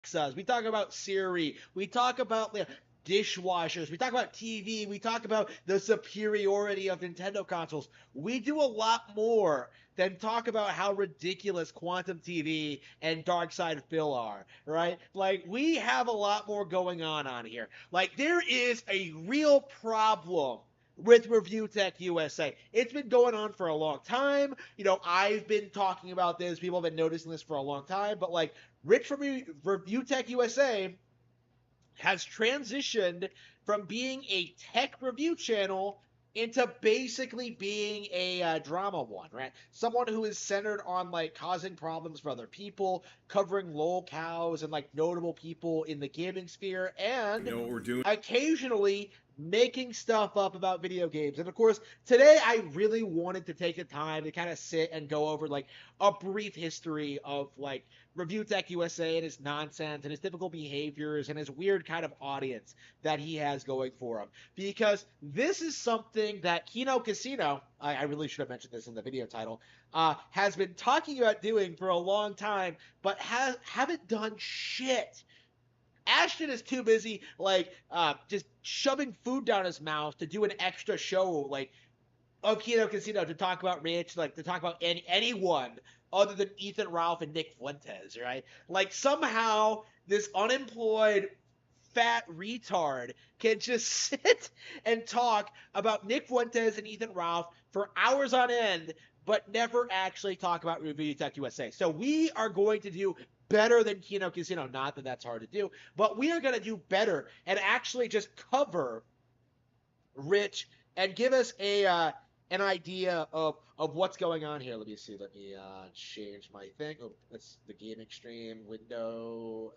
Alexas, we talk about Siri, we talk about dishwashers, we talk about TV, we talk about the superiority of Nintendo consoles. We do a lot more than talk about how ridiculous Quantum TV and Dark Side of Phil are, right? Like, we have a lot more going on here. Like, there is a real problem with Review Tech USA. It's been going on for a long time. You know, I've been talking about this. People have been noticing this for a long time. But like, Rich from Review Tech USA has transitioned from being a tech review channel into basically being a drama one, right? Someone who is centered on like causing problems for other people, covering locales and like notable people in the gaming sphere, You and know what we're doing? occasionally making stuff up about video games. And of course, today I really wanted to take the time to kind of sit and go over like a brief history of like Review Tech USA and his nonsense and his typical behaviors and his weird kind of audience that he has going for him. Because this is something that Kino Casino, I really should have mentioned this in the video title, has been talking about doing for a long time, but haven't done shit. Ashton is too busy, like, just shoving food down his mouth to do an extra show, like, of Kino Casino to talk about Rich, like, to talk about anyone other than Ethan Ralph and Nick Fuentes, right? Like, somehow, this unemployed fat retard can just sit and talk about Nick Fuentes and Ethan Ralph for hours on end, but never actually talk about Review Tech USA. So we are going to do better than Kino Casino. Not that that's hard to do, but we are going to do better and actually just cover Rich and give us a an idea of what's going on here. Let me see. Let me change my thing. Oh, that's the gaming stream window.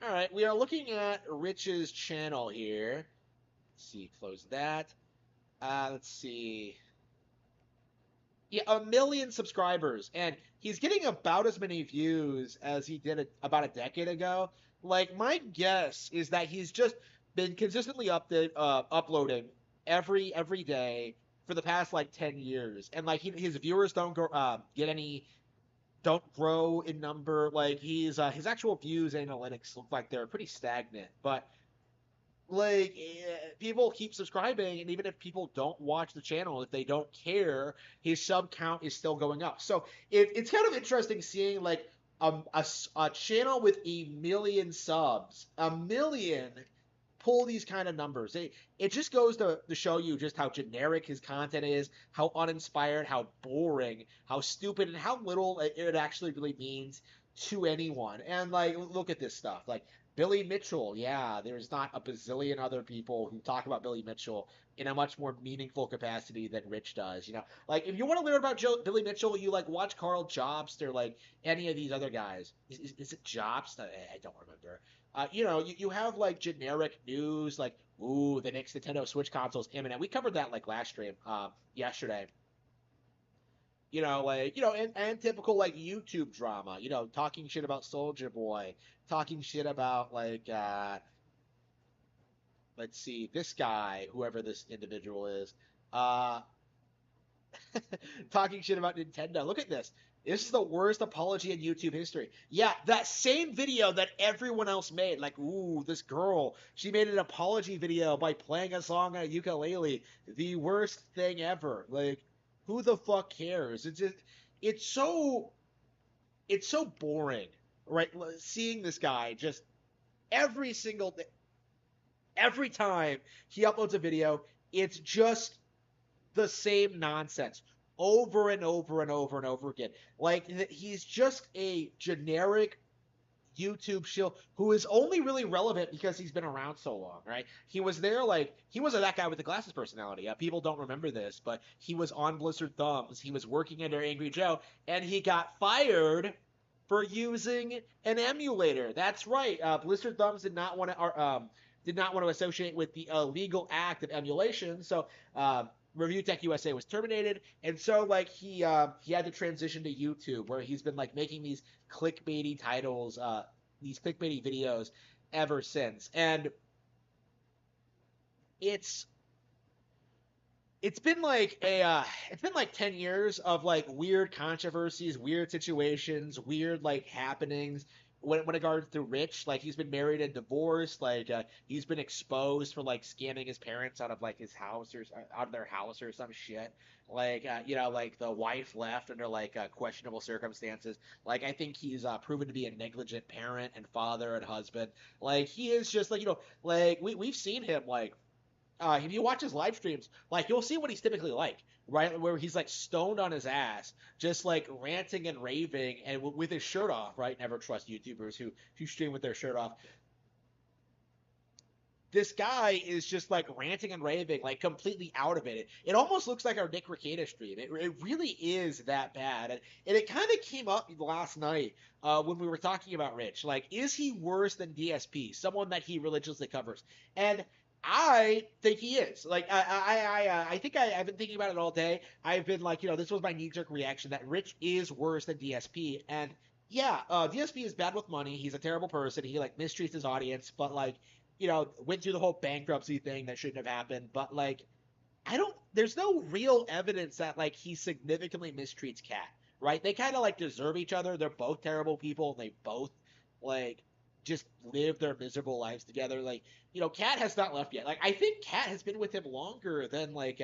All right, we are looking at Rich's channel here. Let's see, close that. Let's see. Yeah, 1 million subscribers, and he's getting about as many views as he did about a decade ago. Like, my guess is that he's just been consistently uploading every day for the past like 10 years, and like his viewers don't grow in number. Like, his actual views analytics look like they're pretty stagnant, but like, people keep subscribing, and even if people don't watch the channel, if they don't care, his sub count is still going up. So it's kind of interesting seeing like a channel with 1 million subs, 1 million, pull these kind of numbers. It just goes to show you just how generic his content is, how uninspired, how boring, how stupid, and how little it actually really means to anyone. And like, look at this stuff. Like, Billy Mitchell, yeah, there's not a bazillion other people who talk about Billy Mitchell in a much more meaningful capacity than Rich does. You know, like, if you want to learn about Billy Mitchell, you like watch Carl Jobst or like any of these other guys. Is it Jobst? I don't remember. You know, you have like generic news, like, ooh, the next Nintendo Switch console is imminent. We covered that like last stream, yesterday. You know, like, and typical like YouTube drama, talking shit about Soldier Boy, talking shit about like, let's see, this guy, whoever this individual is, uh, talking shit about Nintendo. Look at this. This is the worst apology in YouTube history. Yeah, that same video that everyone else made, like, ooh, this girl, she made an apology video by playing a song on a ukulele. The worst thing ever. Like, who the fuck cares? It's so, it's so boring, right? Seeing this guy just every single day, every time he uploads a video, it's just the same nonsense over and over and over and over again. Like, he's just a generic YouTube shill who is only really relevant because he's been around so long, right? He was there, like, he was that guy with the glasses personality. People don't remember this, but he was on Blizzard Thumbs. He was working under Angry Joe, and he got fired for using an emulator. That's right. Blizzard Thumbs did not want to associate with the illegal act of emulation, so Review Tech USA was terminated, and so like he had to transition to YouTube, where he's been like making these clickbaity titles, these clickbaity videos ever since, and it's it's been like it's been like 10 years of like weird controversies, weird situations, weird like happenings when it comes to Rich. Like he's been married and divorced, like he's been exposed for like scamming his parents out of like his house or out of their house or some shit. Like like the wife left under like questionable circumstances. Like I think he's proven to be a negligent parent and father and husband. Like he is just like like we've seen him like if you watch his live streams, like you'll see what he's typically like, right? Where he's like stoned on his ass, just like ranting and raving, and with his shirt off, right? Never trust YouTubers who stream with their shirt off. This guy is just like ranting and raving, like completely out of it. It almost looks like our Nick Rekieta stream. It really is that bad, and it kind of came up last night when we were talking about Rich. Like, is he worse than DSP, someone that he religiously covers? And I think he is. Like, I think I've been thinking about it all day. I've been like, this was my knee-jerk reaction that Rich is worse than DSP, and yeah, DSP is bad with money. He's a terrible person. He like mistreats his audience, but like went through the whole bankruptcy thing that shouldn't have happened. But like, there's no real evidence that like he significantly mistreats Cat, right? They kind of like deserve each other. They're both terrible people, and they both like just live their miserable lives together. Like, Cat has not left yet. Like, I think Cat has been with him longer than like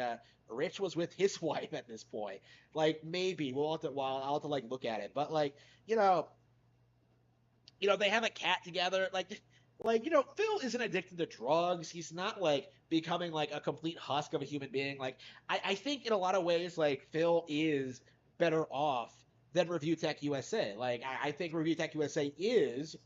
Rich was with his wife at this point. Like, maybe I'll have to like look at it, but like, you know, they have a cat together. Phil isn't addicted to drugs. He's not like becoming like a complete husk of a human being. Like, I think in a lot of ways, like Phil is better off than Review Tech USA. Like, I think Review Tech USA is,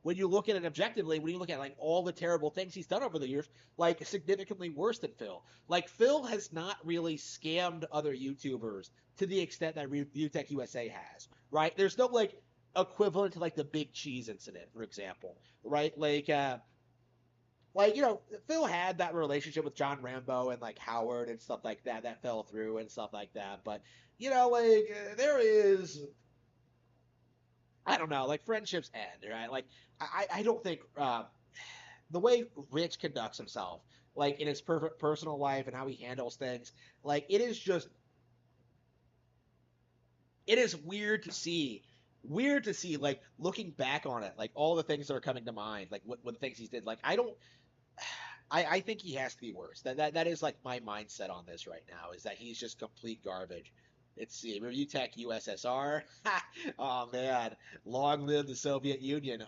when you look at it objectively, when you look at like all the terrible things he's done over the years, like significantly worse than Phil. Like, Phil has not really scammed other YouTubers to the extent that Review Tech USA has, right? There's no like equivalent to like the Big Cheese incident, for example, right? Phil had that relationship with John Rambo and like Howard and stuff like that that fell through and stuff like that. But there is, I don't know, like friendships end, right? Like I don't think the way Rich conducts himself, like in his perfect personal life and how he handles things, like it is weird to see like looking back on it, like all the things that are coming to mind, like what things he did. Like I don't I think he has to be worse. That is like my mindset on this right now, is that he's just complete garbage. Let's see, Review Tech USSR. Oh man, long live the Soviet Union.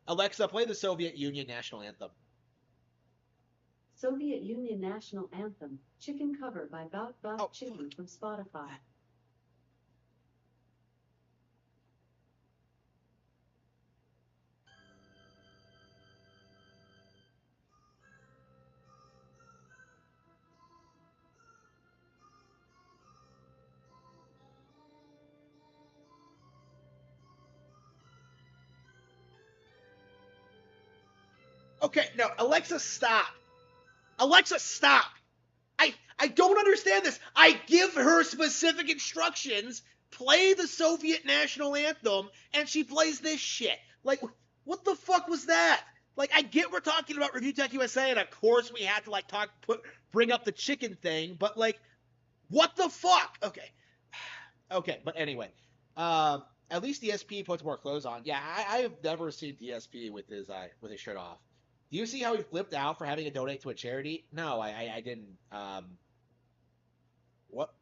Alexa, play the Soviet Union national anthem. Soviet Union National Anthem, Chicken cover by Bout Bout Oh, Chicken from Spotify. okay, no, Alexa, stop. Alexa, stop. I don't understand this. I give her specific instructions, play the Soviet national anthem, and she plays this shit. Like, what the fuck was that? Like, I get we're talking about Review Tech USA, and of course we had to like bring up the chicken thing, but like, what the fuck? Okay, okay, but anyway, at least DSP puts more clothes on. Yeah, I have never seen DSP with his shirt off. Do you see how he flipped out for having to donate to a charity? No, I didn't. What?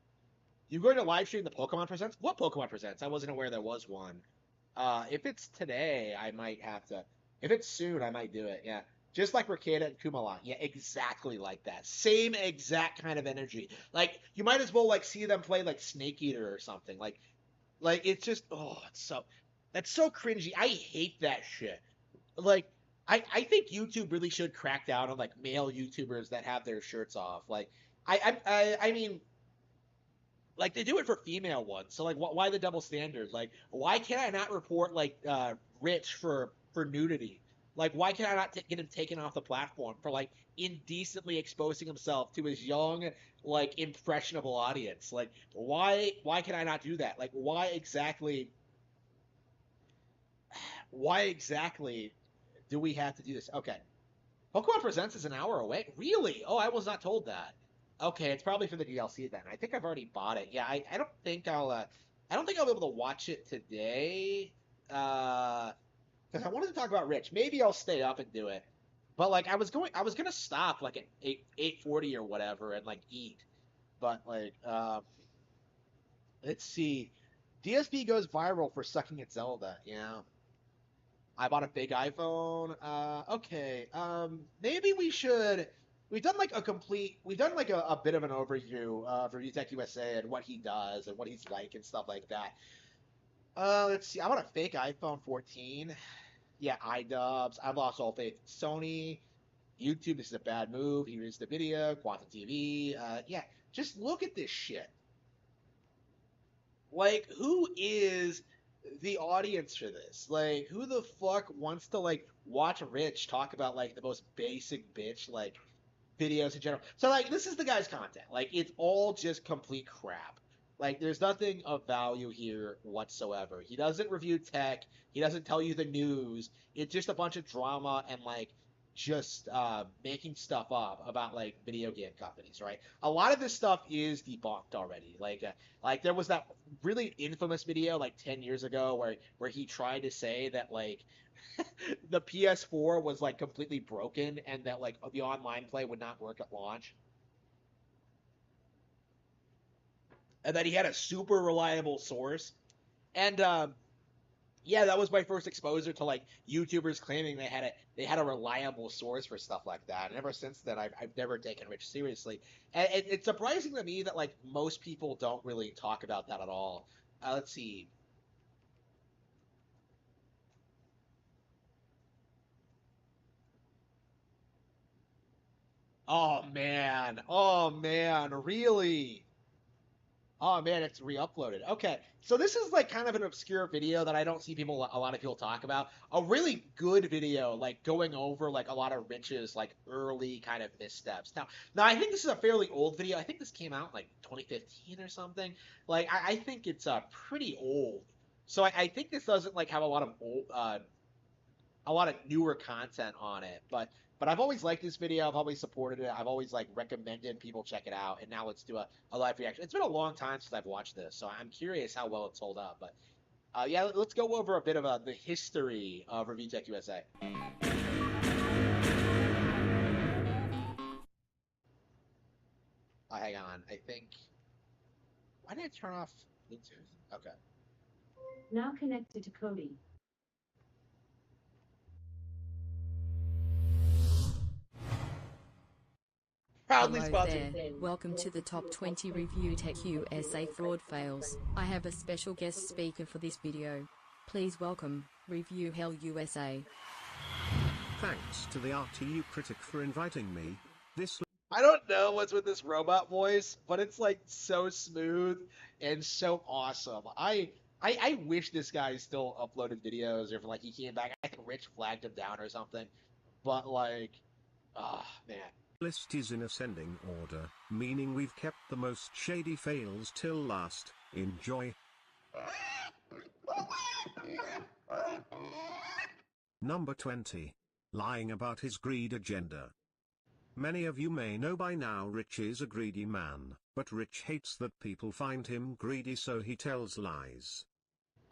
You going to live stream the Pokemon Presents? What Pokemon Presents? I wasn't aware there was one. If it's today, I might have to. If it's soon, I might do it. Yeah, just like Ricada and Kumala. Yeah, exactly like that. Same exact kind of energy. Like you might as well like see them play like Snake Eater or something. Like it's just that's so cringy. I hate that shit. Like I think YouTube really should crack down on like male YouTubers that have their shirts off. Like I mean, like they do it for female ones. So like why the double standard? Like why can I not report like Rich for nudity? Like why can I not get him taken off the platform for like indecently exposing himself to his young like impressionable audience? Like why can I not do that? Like why exactly do we have to do this? Okay. Pokemon Presents is an hour away. Really? Oh, I was not told that. Okay, it's probably for the DLC then. I think I've already bought it. Yeah, I don't think I don't think I'll be able to watch it today. Because I wanted to talk about Rich. Maybe I'll stay up and do it. But like I was gonna stop like at 8:40 or whatever and like eat. But like let's see. DSP goes viral for sucking at Zelda. Yeah. I bought a big iPhone. Okay. Maybe we should. We've done like a bit of an overview of Review Tech USA and what he does and what he's like and stuff like that. Let's see. I bought a fake iPhone 14. Yeah, iDubbbz. I've lost all faith in Sony. YouTube, this is a bad move. Here's the video. Quantum TV. Yeah, just look at this shit. Like, who is the audience for this? Like, who the fuck wants to like watch Rich talk about like the most basic bitch like videos in general? So like, this is the guy's content. Like, it's all just complete crap. Like, there's nothing of value here whatsoever. He doesn't review tech. He doesn't tell you the news. It's just a bunch of drama and like just making stuff up about like video game companies, right? A lot of this stuff is debunked already. Like there was that really infamous video like 10 years ago where he tried to say that like the PS4 was like completely broken and that like the online play would not work at launch, and that he had a super reliable source. And yeah, that was my first exposure to like YouTubers claiming they had a reliable source for stuff like that. And ever since then, I've never taken Rich seriously. And it's surprising to me that like most people don't really talk about that at all. Let's see. Oh man, really? Oh man, it's re-uploaded. Okay, so this is like kind of an obscure video that I don't see a lot of people talk about. A really good video, like going over like a lot of Rich's like early kind of missteps. Now I think this is a fairly old video. I think this came out like 2015 or something. Like I think it's pretty old. So I think this doesn't like have a lot of newer content on it. But I've always liked this video. I've always supported it. I've always like recommended people check it out. And now let's do a live reaction. It's been a long time since I've watched this, so I'm curious how well it's sold up. But yeah, let's go over a bit of the history of Review Tech USA. Hang on. I think. Why did I turn off Bluetooth? Okay. Now connected to Cody. Proudly Hello sponsored. there, welcome to the Top 20 Review Tech USA Fraud Fails. I have a special guest speaker for this video. Please welcome, Review Hell USA. Thanks to the RTU critic for inviting me. This I don't know what's with this robot voice, but it's like so smooth and so awesome. I wish this guy still uploaded videos or if like he came back. I think Rich flagged him down or something. But like, ah man. list is in ascending order, meaning we've kept the most shady fails till last. Enjoy. Number 20. Lying about his greed agenda. Many of you may know by now Rich is a greedy man, but Rich hates that people find him greedy, so he tells lies.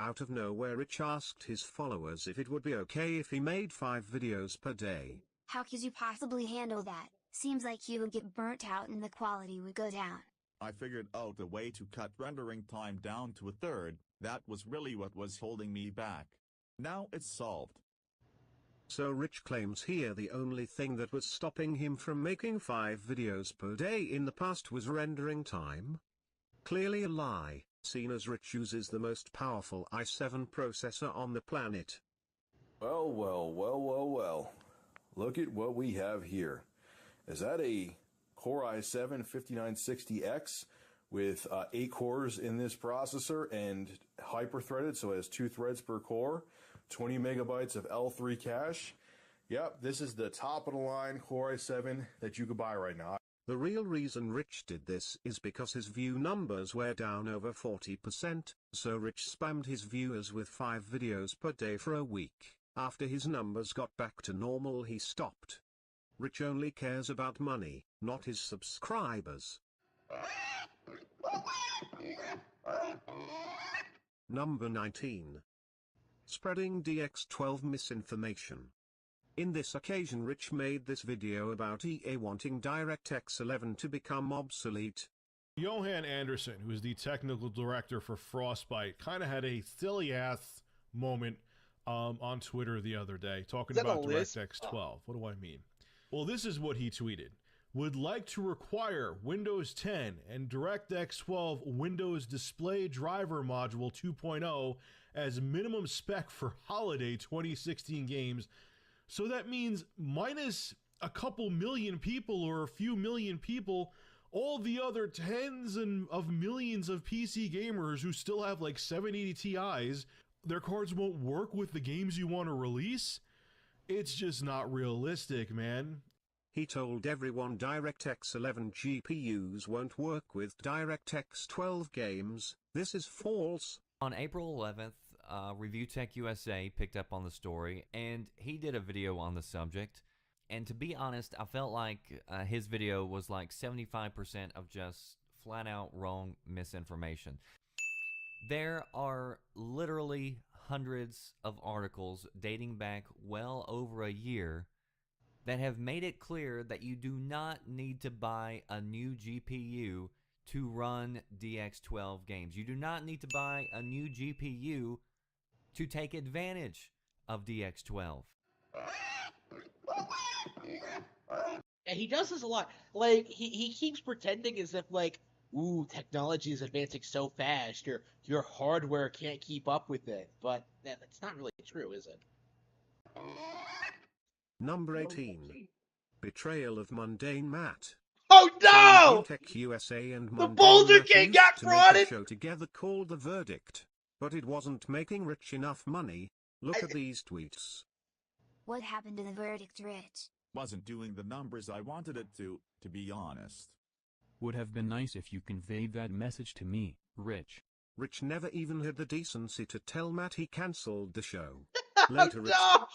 Out of nowhere, Rich asked his followers if it would be okay if he made 5 videos per day. How could you possibly handle that? Seems like you would get burnt out and the quality would go down. I figured out a way to cut rendering time down to a third. That was really what was holding me back. Now it's solved. So Rich claims here the only thing that was stopping him from making 5 videos per day in the past was rendering time? Clearly a lie, seen as Rich uses the most powerful i7 processor on the planet. Well. Look at what we have here. Is that a Core i7 5960X with 8 cores in this processor and hyper-threaded, so it has 2 threads per core, 20 megabytes of L3 cache? Yep, this is the top of the line Core i7 that you could buy right now. The real reason Rich did this is because his view numbers were down over 40%, so Rich spammed his viewers with 5 videos per day for a week. After his numbers got back to normal, he stopped. Rich only cares about money, not his subscribers. Number 19. Spreading DX12 misinformation. In this occasion Rich made this video about EA wanting DirectX 11 to become obsolete. Johan Anderson, who is the technical director for Frostbite, kind of had a silly-ass moment on Twitter the other day, talking about DirectX 12. What do I mean? Well, this is what he tweeted. Would like to require Windows 10 and DirectX 12 Windows Display Driver Module 2.0 as minimum spec for holiday 2016 games. So that means minus a couple million people or a few million people, all the other tens of millions of PC gamers who still have like 780 Ti's, their cards won't work with the games you want to release? It's just not realistic, man. He told everyone DirectX 11 GPUs won't work with DirectX 12 games. This is false. On April 11th, ReviewTechUSA picked up on the story, and he did a video on the subject. And to be honest, I felt like his video was like 75% of just flat-out wrong misinformation. There are literally hundreds of articles dating back well over a year that have made it clear that you do not need to buy a new GPU to run DX12 games. You do not need to buy a new GPU to take advantage of DX12. And he does this a lot. Like, he keeps pretending as if, like, ooh, technology is advancing so fast, your hardware can't keep up with it. But that's not really true, is it? Number 18. Betrayal of Mundane Matt. Oh no! ReviewTechUSA and The Mundane Boulder Matt King used got to make a frauded! show together called The Verdict, but it wasn't making Rich enough money. Look at these tweets. What happened to the verdict, Rich? Wasn't doing the numbers I wanted it to be honest. Would have been nice if you conveyed that message to me, Rich. Rich never even had the decency to tell Matt he cancelled the show. Later, Rich... No!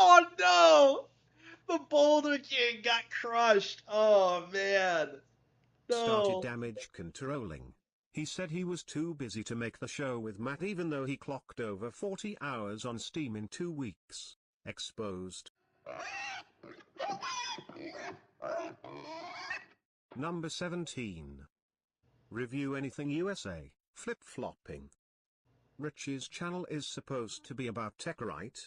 Oh no! The Boulder King got crushed. Oh man. No. started damage controlling. He said he was too busy to make the show with Matt even though he clocked over 40 hours on Steam in 2 weeks. Exposed. Number 17. Review Anything USA, flip-flopping. Rich's channel is supposed to be about tech, right?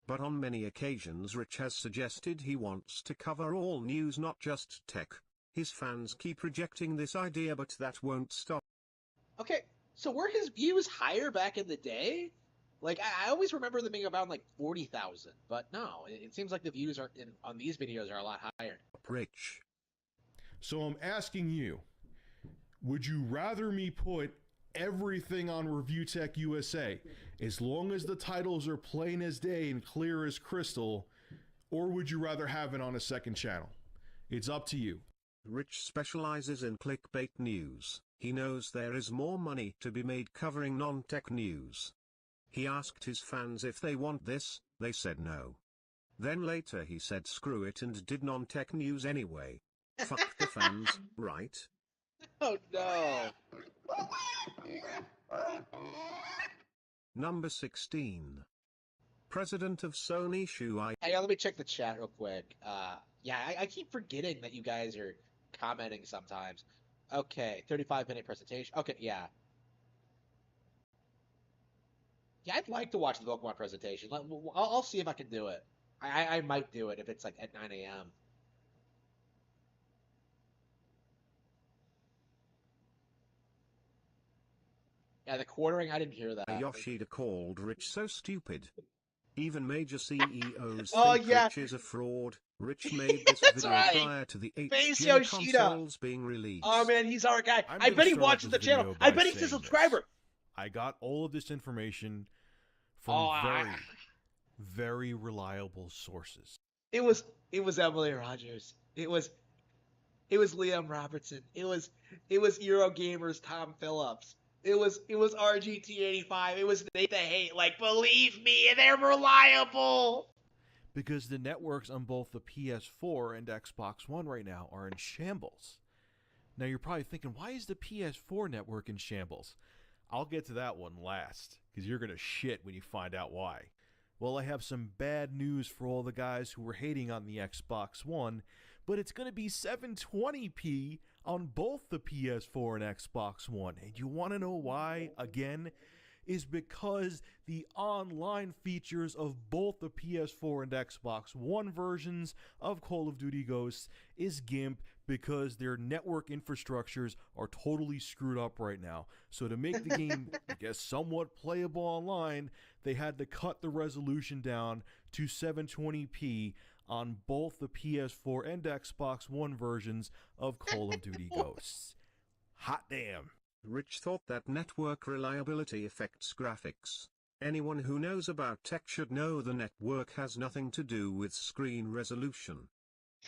But on many occasions Rich has suggested he wants to cover all news, not just tech. His fans keep rejecting this idea, but that won't stop. Okay, so were his views higher back in the day? Like, I always remember them being about like 40,000, but no, it seems like the views on these videos are a lot higher. Rich. So I'm asking you, would you rather me put everything on ReviewTechUSA, as long as the titles are plain as day and clear as crystal, or would you rather have it on a second channel? It's up to you. Rich specializes in clickbait news. He knows there is more money to be made covering non-tech news. He asked his fans if they want this, they said no. Then later he said screw it and did non-tech news anyway. Fuck the fans, right? Oh no. Number 16. President of Sony Shuai. Hey, let me check the chat real quick. Yeah, I keep forgetting that you guys are commenting sometimes. Okay, 35-minute presentation. Okay, yeah. Yeah, I'd like to watch the Pokemon presentation. I'll see if I can do it. I might do it if it's like at 9 a.m. Yeah, the quartering, I didn't hear that. Yoshida called Rich so stupid. Even major CEOs think Rich is a fraud. Rich made this video prior to the 8th-gen consoles being released. Oh man, he's our guy. I bet he watches the channel. I bet he's a subscriber. I got all of this information from very reliable sources. It was Emily Rogers. It was Liam Robertson. It was Eurogamer's Tom Phillips. It was RGT85. It was Nate the Hate. Like, believe me, they're reliable. because the networks on both the PS4 and Xbox One right now are in shambles. Now you're probably thinking, why is the PS4 network in shambles? I'll get to that one last, because you're going to shit when you find out why. Well, I have some bad news for all the guys who were hating on the Xbox One, but it's going to be 720p on both the PS4 and Xbox One. And you want to know why, again? Is because the online features of both the PS4 and Xbox One versions of Call of Duty Ghosts is GIMP, because their network infrastructures are totally screwed up right now. So to make the game, I guess, somewhat playable online, they had to cut the resolution down to 720p on both the PS4 and Xbox One versions of Call of Duty Ghosts. Hot damn. Rich thought that network reliability affects graphics. Anyone who knows about tech should know the network has nothing to do with screen resolution.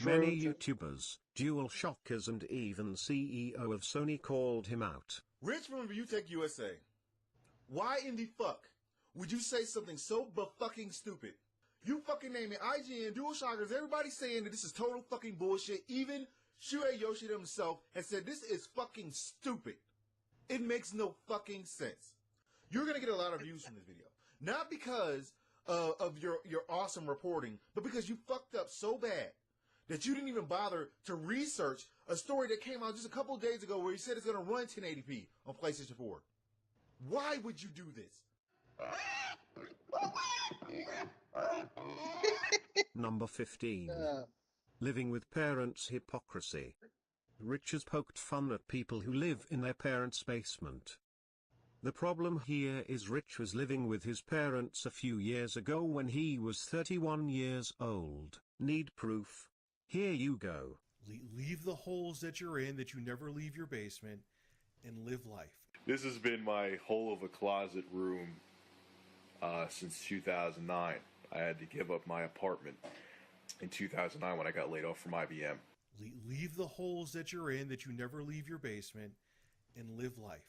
Many YouTubers, DualShockers and even CEO of Sony called him out. Rich from ReviewTechUSA. Why in the fuck would you say something so fucking stupid? You fucking name it, IGN, DualShockers, everybody saying that this is total fucking bullshit. Even Shuei Yoshida himself has said this is fucking stupid. It makes no fucking sense. You're going to get a lot of views from this video. Not because of your awesome reporting, but because you fucked up so bad that you didn't even bother to research a story that came out just a couple of days ago where he said it's going to run 1080p on PlayStation 4. Why would you do this? Number 15. Living with parents' hypocrisy. Rich has poked fun at people who live in their parents' basement. The problem here is Rich was living with his parents a few years ago when he was 31 years old. Need proof? Here you go. Leave the holes that you're in, that you never leave your basement, and live life. This has been my hole of a closet room since 2009. I had to give up my apartment in 2009 when I got laid off from IBM. Leave the holes that you're in, that you never leave your basement, and live life.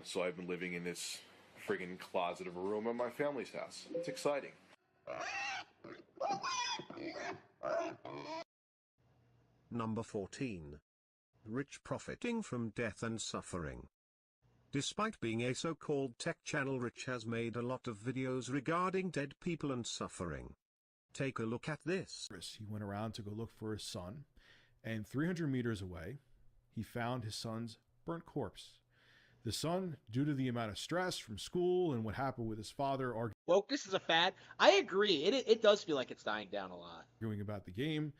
So I've been living in this friggin' closet of a room at my family's house. It's exciting. Number 14. Rich profiting from death and suffering. Despite being a so-called tech channel, Rich has made a lot of videos regarding dead people and suffering. Take a look at this. He went around to go look for his son, and 300 meters away, he found his son's burnt corpse. The son, due to the amount of stress from school and what happened with his father, Wokeness is a fad. I agree. It does feel like it's dying down a lot. arguing about the game,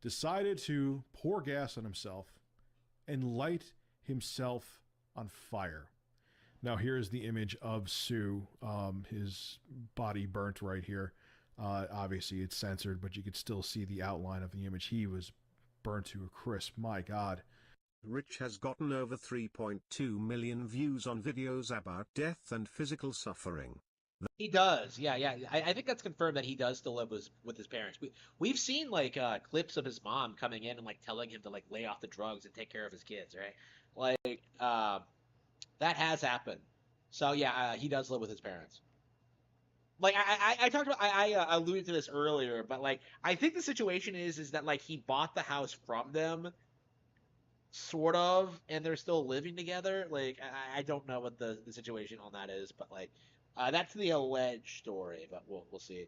decided to pour gas on himself and light himself on fire. Now here's the image of Sue, his body burnt right here. Obviously it's censored, but you could still see the outline of the image. He was burnt to a crisp. My God. Rich has gotten over 3.2 million views on videos about death and physical suffering. He does, yeah. I think that's confirmed that he does still live with his parents. We've seen like clips of his mom coming in and like telling him to like lay off the drugs and take care of his kids, right? Like that has happened. So yeah, he does live with his parents. Like I talked about, I alluded to this earlier, but like I think the situation is that like he bought the house from them, sort of, and they're still living together. Like I don't know what the situation on that is, but like that's the alleged story, but we'll see.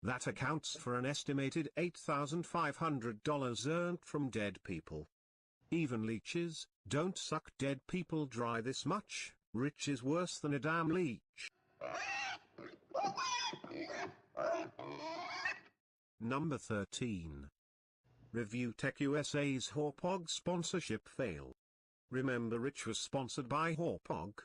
That accounts for an estimated $8,500 earned from dead people. Even leeches don't suck dead people dry this much. Rich is worse than a damn leech. Number 13. ReviewTechUSA's Hauppauge sponsorship fail. Remember Rich was sponsored by Hauppauge?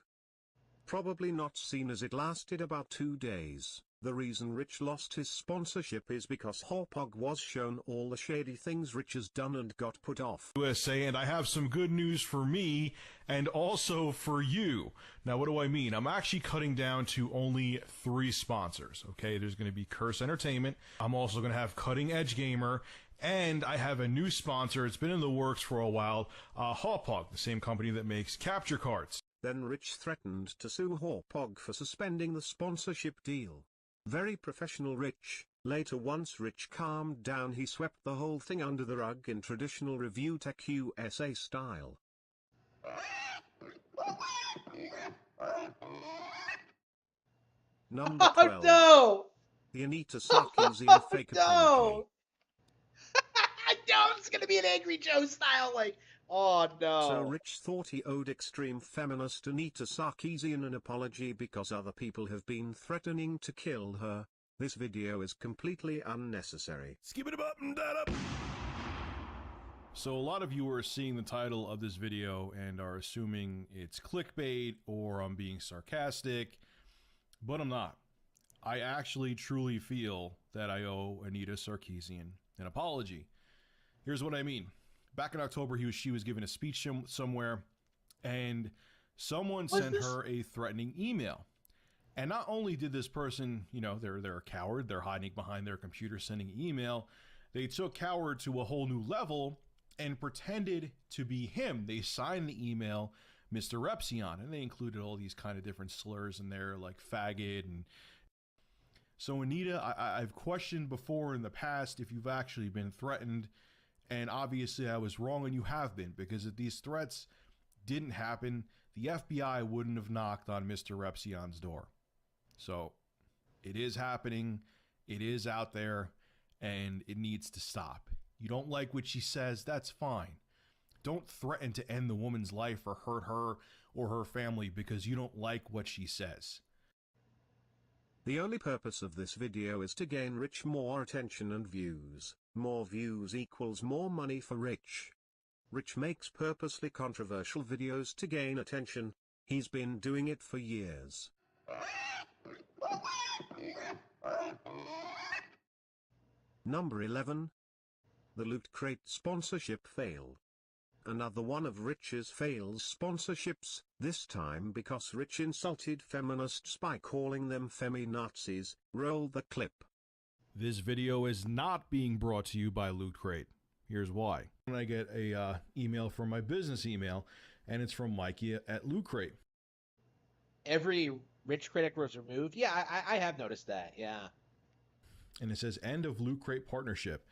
Probably not, seen as it lasted about 2 days. The reason Rich lost his sponsorship is because Hauppauge was shown all the shady things Rich has done and got put off. USA, and I have some good news for me and also for you. Now, what do I mean? I'm actually cutting down to only 3 sponsors, okay? There's going to be Curse Entertainment. I'm also going to have Cutting Edge Gamer. And I have a new sponsor. It's been in the works for a while. Hauppauge, the same company that makes capture cards. Then Rich threatened to sue Hauppauge for suspending the sponsorship deal. Very professional Rich. Later, once Rich calmed down, he swept the whole thing under the rug in traditional ReviewTechUSA style. Number 12. No! The Anita Sarkeesian fake apology. I know it's gonna be an Angry Joe style, like, oh no. So Rich thought he owed extreme feminist Anita Sarkeesian an apology because other people have been threatening to kill her. This video is completely unnecessary. Skip it up and that up. So a lot of you are seeing the title of this video and are assuming it's clickbait or I'm being sarcastic, but I'm not. I actually truly feel that I owe Anita Sarkeesian an apology. Here's what I mean. Back in October, she was giving a speech somewhere, and someone sent her a threatening email. And not only did this person, you know, they're a coward, they're hiding behind their computer sending email, they took coward to a whole new level and pretended to be him. They signed the email Mr. Repsion, and they included all these kind of different slurs in there, like faggot. And so Anita, I've questioned before in the past if you've actually been threatened, and obviously I was wrong, and you have been, because if these threats didn't happen, the FBI wouldn't have knocked on Mr. Repsion's door. So it is happening, it is out there, and it needs to stop. You don't like what she says, that's fine. Don't threaten to end the woman's life or hurt her or her family because you don't like what she says. The only purpose of this video is to gain Rich more attention and views. More views equals more money for Rich. Rich makes purposely controversial videos to gain attention. He's been doing it for years. Number 11. The Loot Crate sponsorship fail. Another one of Rich's fails sponsorships, this time because Rich insulted feminists by calling them feminazis. Roll the clip. This video is not being brought to you by Loot Crate. Here's why. When I get a email from my business email, and it's from Mikey at Loot Crate. Every Rich critic was removed? Yeah, I have noticed that, yeah. And it says, end of Loot Crate partnership.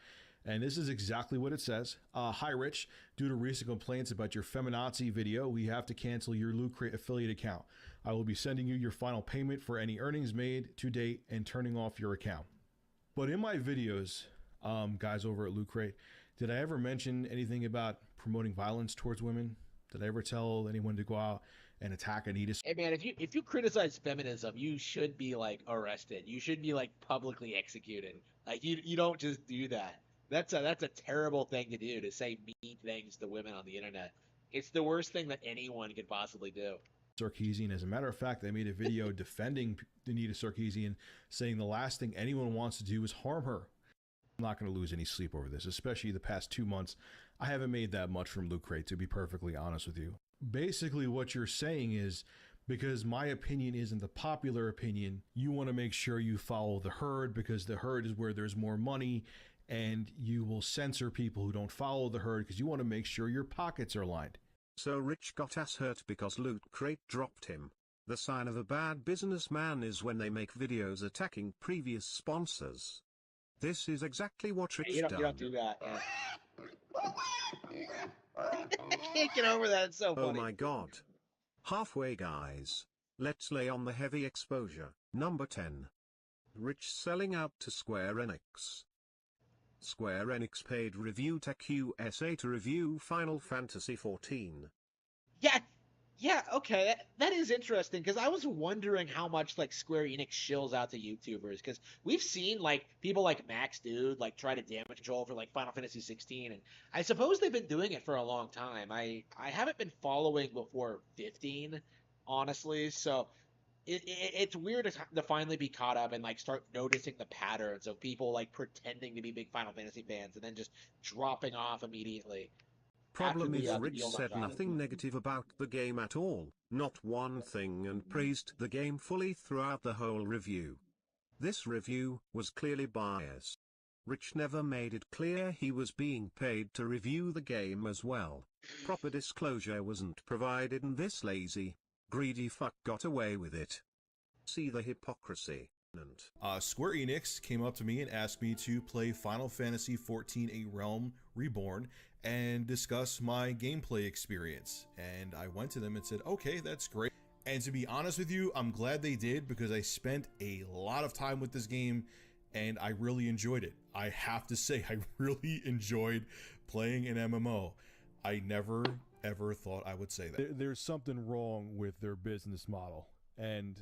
And this is exactly what it says. Hi, Rich. Due to recent complaints about your feminazi video, we have to cancel your Loot Crate affiliate account. I will be sending you your final payment for any earnings made to date and turning off your account. But in my videos, guys over at Loot Crate, did I ever mention anything about promoting violence towards women? Did I ever tell anyone to go out and attack Anita? Hey man, if you criticize feminism, you should be like arrested. You should be like publicly executed. Like you don't just do that. That's a terrible thing to do, to say mean things to women on the internet. It's the worst thing that anyone could possibly do. Sarkeesian. As a matter of fact, I made a video defending Anita Sarkeesian, saying the last thing anyone wants to do is harm her. I'm not going to lose any sleep over this, especially the past 2 months. I haven't made that much from Loot Crate, to be perfectly honest with you. Basically, what you're saying is, because my opinion isn't the popular opinion, you want to make sure you follow the herd, because the herd is where there's more money, and you will censor people who don't follow the herd because you want to make sure your pockets are lined. So Rich got ass hurt because Loot Crate dropped him. The sign of a bad businessman is when they make videos attacking previous sponsors. This is exactly what Rich done. You don't do that. Yeah. I can't get over that. It's so funny. Oh my god. Halfway, guys. Let's lay on the heavy exposure. Number 10. Rich selling out to Square Enix. Square Enix paid ReviewTechUSA to review Final Fantasy XIV. Yeah, okay, that is interesting, because I was wondering how much like Square Enix shills out to YouTubers, because we've seen like people like Max Dude like try to damage control for like Final Fantasy 16, and I suppose they've been doing it for a long time. I haven't been following before 15, honestly, so it's weird to finally be caught up and like start noticing the patterns of people like pretending to be big Final Fantasy fans and then just dropping off immediately. Problem is Rich said nothing negative about the game at all, not one thing, and praised the game fully throughout the whole review. This review was clearly biased. Rich never made it clear he was being paid to review the game as well. Proper disclosure wasn't provided, and this lazy, greedy fuck got away with it. See the hypocrisy. Square Enix came up to me and asked me to play Final Fantasy XIV A Realm Reborn and discuss my gameplay experience. And I went to them and said, okay, that's great. And to be honest with you, I'm glad they did, because I spent a lot of time with this game and I really enjoyed it. I have to say, I really enjoyed playing an MMO. I never, ever thought I would say that. There's something wrong with their business model, and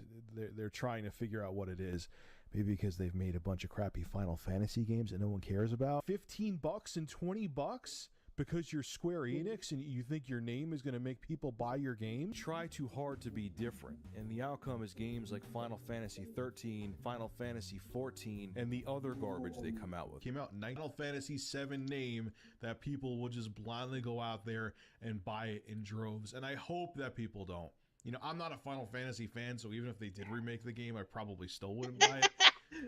they're trying to figure out what it is. Maybe because they've made a bunch of crappy Final Fantasy games that no one cares about. $15 and $20 because you're Square Enix and you think your name is going to make people buy your game? Try too hard to be different, and the outcome is games like Final Fantasy 13, Final Fantasy 14, and the other garbage they come out with. Came out Final Fantasy 7 name that people will just blindly go out there and buy it in droves, and I hope that people don't. You know, I'm not a Final Fantasy fan, so even if they did remake the game, I probably still wouldn't buy it.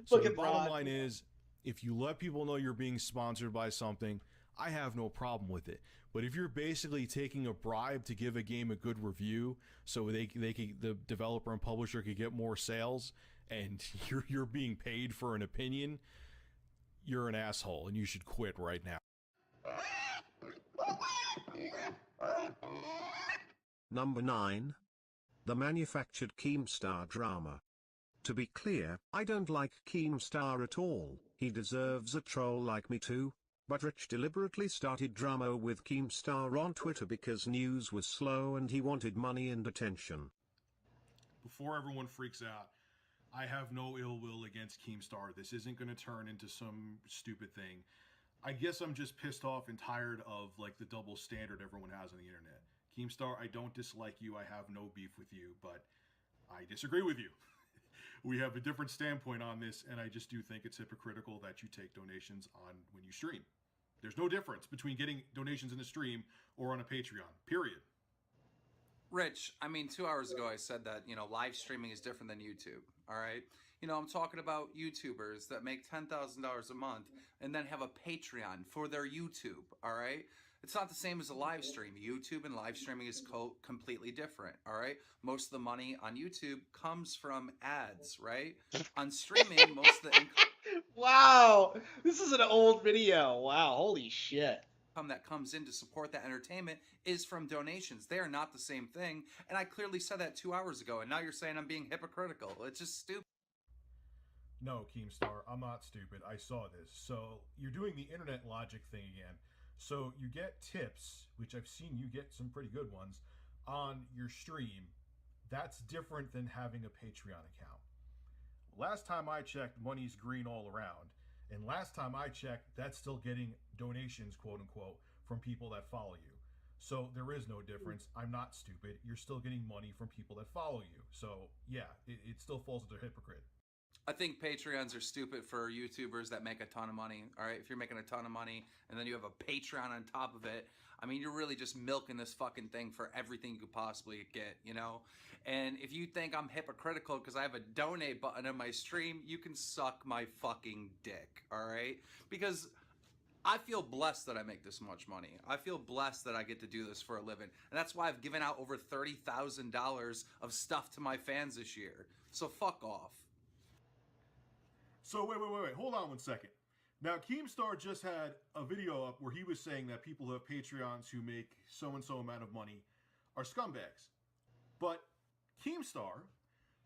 So the bottom line is, if you let people know you're being sponsored by something, I have no problem with it. But if you're basically taking a bribe to give a game a good review so the developer and publisher could get more sales, and you're being paid for an opinion, you're an asshole and you should quit right now. Number 9. The manufactured Keemstar drama. To be clear, I don't like Keemstar at all. He deserves a troll like me too. But Rich deliberately started drama with Keemstar on Twitter because news was slow and he wanted money and attention. Before everyone freaks out, I have no ill will against Keemstar. This isn't going to turn into some stupid thing. I guess I'm just pissed off and tired of like the double standard everyone has on the internet. Keemstar, I don't dislike you. I have no beef with you, but I disagree with you. We have a different standpoint on this, and I just do think it's hypocritical that you take donations on when you stream. There's no difference between getting donations in a stream or on a Patreon, period. Rich, I mean, 2 hours ago I said that, you know, live streaming is different than YouTube, all right? You know, I'm talking about YouTubers that make $10,000 a month and then have a Patreon for their YouTube, all right? It's not the same as a live stream. YouTube and live streaming is completely different, all right? Most of the money on YouTube comes from ads, right? On streaming, most of the Wow, this is an old video. Wow, holy shit. income that comes in to support that entertainment is from donations. They are not the same thing, and I clearly said that 2 hours ago, and now you're saying I'm being hypocritical. It's just stupid. No, Keemstar, I'm not stupid. I saw this. So you're doing the internet logic thing again. So you get tips, which I've seen you get some pretty good ones, on your stream. That's different than having a Patreon account. Last time I checked, money's green all around. And last time I checked, that's still getting donations, quote unquote, from people that follow you. So there is no difference. I'm not stupid. You're still getting money from people that follow you. So yeah, it still falls into hypocrite. I think Patreons are stupid for YouTubers that make a ton of money, all right? If you're making a ton of money and then you have a Patreon on top of it, I mean, you're really just milking this fucking thing for everything you could possibly get, you know? And if you think I'm hypocritical because I have a donate button on my stream, you can suck my fucking dick, all right? Because I feel blessed that I make this much money. I feel blessed that I get to do this for a living. And that's why I've given out over $30,000 of stuff to my fans this year. So fuck off. So wait. Hold on 1 second. Now, Keemstar just had a video up where he was saying that people who have Patreons who make so-and-so amount of money are scumbags. But Keemstar,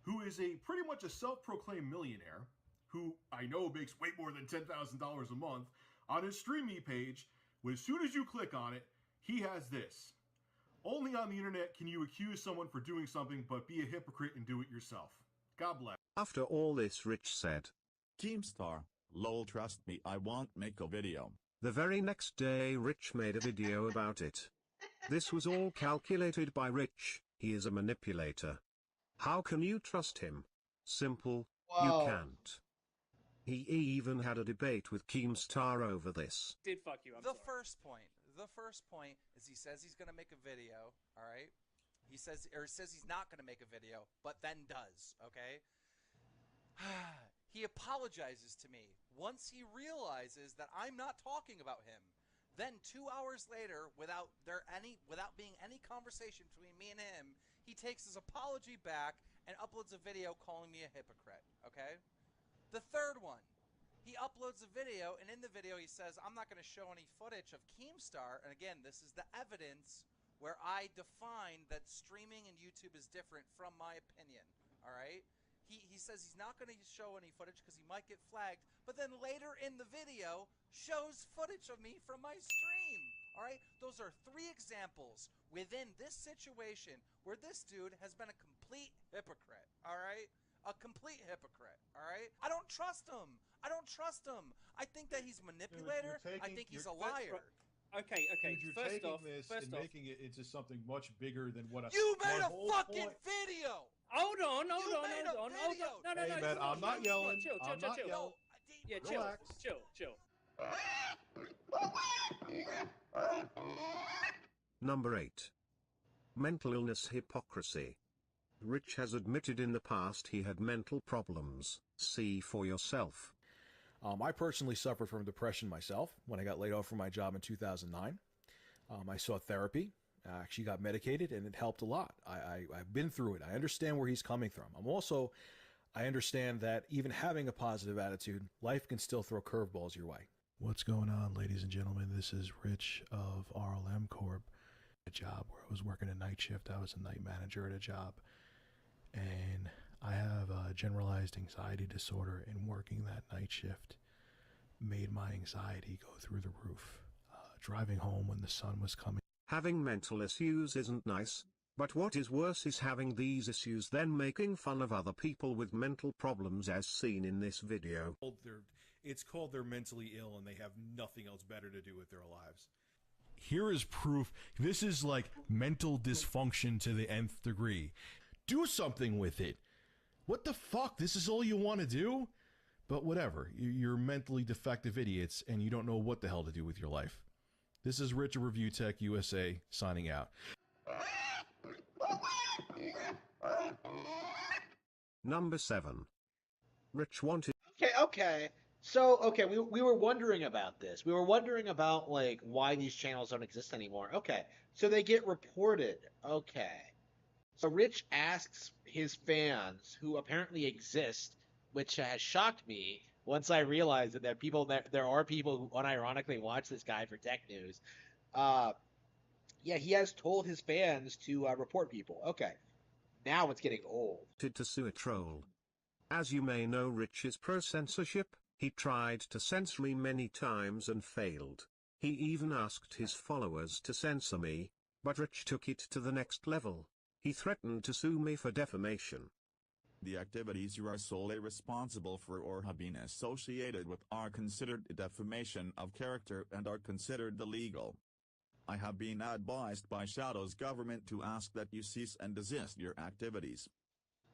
who is pretty much a self-proclaimed millionaire, who I know makes way more than $10,000 a month, on his StreamMe page, as soon as you click on it, he has this. Only on the internet can you accuse someone for doing something but be a hypocrite and do it yourself. God bless. After all this, Rich said, Keemstar, lol, trust me, I won't make a video. The very next day Rich made a video about it. This was all calculated by Rich. He is a manipulator. How can you trust him? Simple, you can't. He even had a debate with Keemstar over this. Did fuck you, The first point is he says he's going to make a video, all right? He says he's not going to make a video, but then does, okay? He apologizes to me once he realizes that I'm not talking about him. Then 2 hours later, without being any conversation between me and him, he takes his apology back and uploads a video calling me a hypocrite, okay? The third one, he uploads a video, and in the video he says, I'm not going to show any footage of Keemstar. And again, this is the evidence where I define that streaming and YouTube is different from my opinion, all right? He says he's not going to show any footage because he might get flagged, but then later in the video shows footage of me from my stream, all right? Those are 3 examples within this situation where this dude has been a complete hypocrite, all right? A complete hypocrite, all right? I don't trust him. I don't trust him. I think that he's a manipulator. I think he's a liar. Okay. Dude, you're First taking off, this and making it into something much bigger than what You made a video. fucking video. Hold on. No, Hey, man, I'm not yelling. I'm not yelling. Yeah, Relax. chill. Number 8. Mental illness hypocrisy. Rich has admitted in the past he had mental problems. See for yourself. I personally suffered from depression myself when I got laid off from my job in 2009. I sought therapy. I actually got medicated, and it helped a lot. I've been through it. I understand where he's coming from. I understand that even having a positive attitude, life can still throw curveballs your way. What's going on, ladies and gentlemen? This is Rich of RLM Corp. A job where I was working a night shift. I was a night manager at a job. And I have a generalized anxiety disorder, and working that night shift made my anxiety go through the roof. Driving home when the sun was coming. Having mental issues isn't nice, but what is worse is having these issues then making fun of other people with mental problems as seen in this video. It's called they're mentally ill and they have nothing else better to do with their lives. Here is proof. This is like mental dysfunction to the nth degree. Do something with it. What the fuck? This is all you want to do? But whatever. You're mentally defective idiots and you don't know what the hell to do with your life. This is Rich of ReviewTechUSA signing out. Number 7. Rich wanted... Okay. So, we were wondering about this. We were wondering about, like, why these channels don't exist anymore. Okay, so they get reported. Okay. So Rich asks his fans, who apparently exist, which has shocked me once I realized that there are people who unironically watch this guy for tech news. He has told his fans to report people. Okay, now it's getting old. To sue a troll. As you may know, Rich is pro-censorship. He tried to censor me many times and failed. He even asked his followers to censor me, but Rich took it to the next level. He threatened to sue me for defamation. The activities you are solely responsible for or have been associated with are considered defamation of character and are considered illegal. I have been advised by Shadow's government to ask that you cease and desist your activities,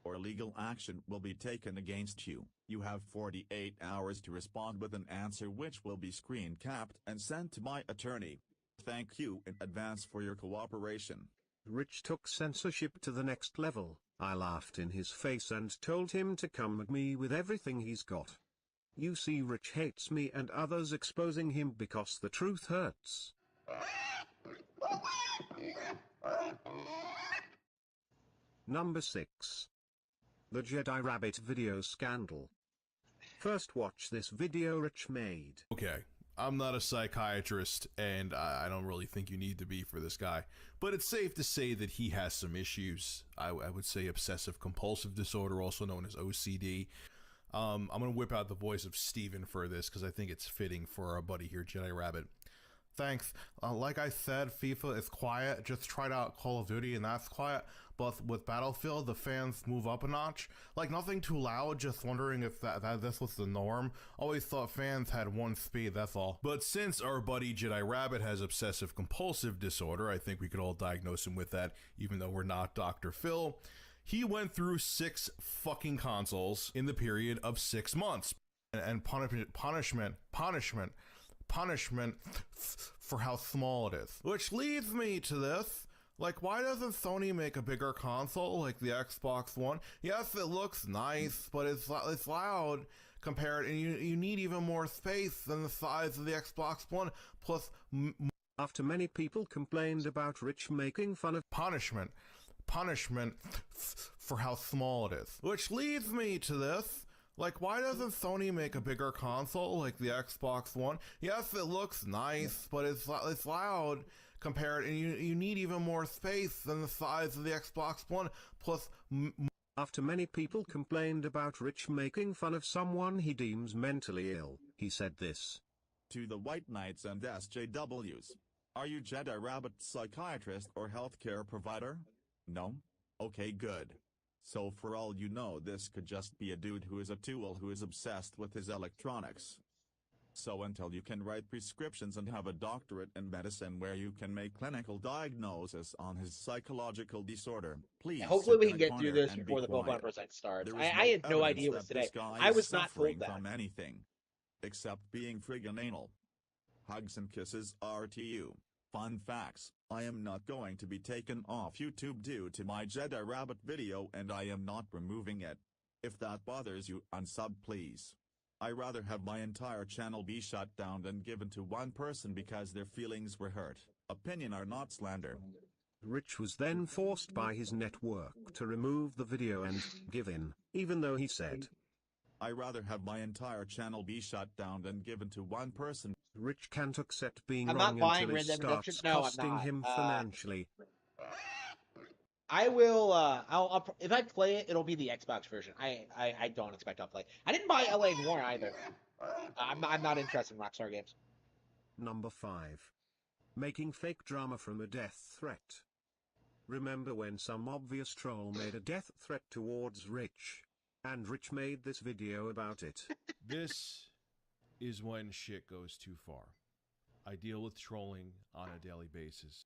or legal action will be taken against you. You have 48 hours to respond with an answer which will be screen capped and sent to my attorney. Thank you in advance for your cooperation. Rich took censorship to the next level. I laughed in his face and told him to come at me with everything he's got. You see, Rich hates me and others exposing him because the truth hurts. Number 6. The Jedi Rabbit video scandal. First watch this video Rich made. Okay, I'm not a psychiatrist, and I don't really think you need to be for this guy, but it's safe to say that he has some issues. I would say obsessive compulsive disorder, also known as OCD. I'm going to whip out the voice of Steven for this, because I think it's fitting for our buddy here, Jedi Rabbit. Thanks. Like I said, FIFA is quiet. Just tried out Call of Duty and that's quiet. But with Battlefield, the fans move up a notch. Like nothing too loud, just wondering if this was the norm. Always thought fans had one speed, that's all. But since our buddy Jedi Rabbit has obsessive compulsive disorder, I think we could all diagnose him with that, even though we're not Dr. Phil. He went through 6 fucking consoles in the period of 6 months. And punishment for how small it is. Which leads me to this. Like, why doesn't Sony make a bigger console like the Xbox One? Yes, it looks nice, but it's loud compared, and you need even more space than the size of the Xbox One. Plus, after many people complained about Rich making fun of punishment for how small it is. Which leads me to this. Like, why doesn't Sony make a bigger console like the Xbox One? Yes, it looks nice, but it's loud compared, and you need even more space than the size of the Xbox One. Plus, after many people complained about Rich making fun of someone he deems mentally ill, he said this. To the White Knights and SJWs. Are you Jedi Rabbit psychiatrist or healthcare provider? No? Okay, good. So for all you know, this could just be a dude who is a tool who is obsessed with his electronics. So until you can write prescriptions and have a doctorate in medicine where you can make clinical diagnosis on his psychological disorder, please. Hopefully we can get through this before the Pokemon Present starts. I had no idea it was today. I was not told that. From anything, except being friggin' anal. Hugs and kisses are to you. Fun facts, I am not going to be taken off YouTube due to my Jedi Rabbit video and I am not removing it. If that bothers you, unsub please. I rather have my entire channel be shut down than given to one person because their feelings were hurt. Opinion are not slander. Rich was then forced by his network to remove the video and give in, even though he said, I rather have my entire channel be shut down than given to one person. Rich can't accept being I'm wrong not buying until it Red Dead Redemption. starts No, I'm costing not. him financially. I will. I'll if I play it, it'll be the Xbox version. I don't expect I'll play. I didn't buy LA Noire either. I'm not interested in Rockstar games. Number 5. Making fake drama from a death threat. Remember when some obvious troll made a death threat towards Rich? And Rich made this video about it. This is when shit goes too far. I deal with trolling on a daily basis.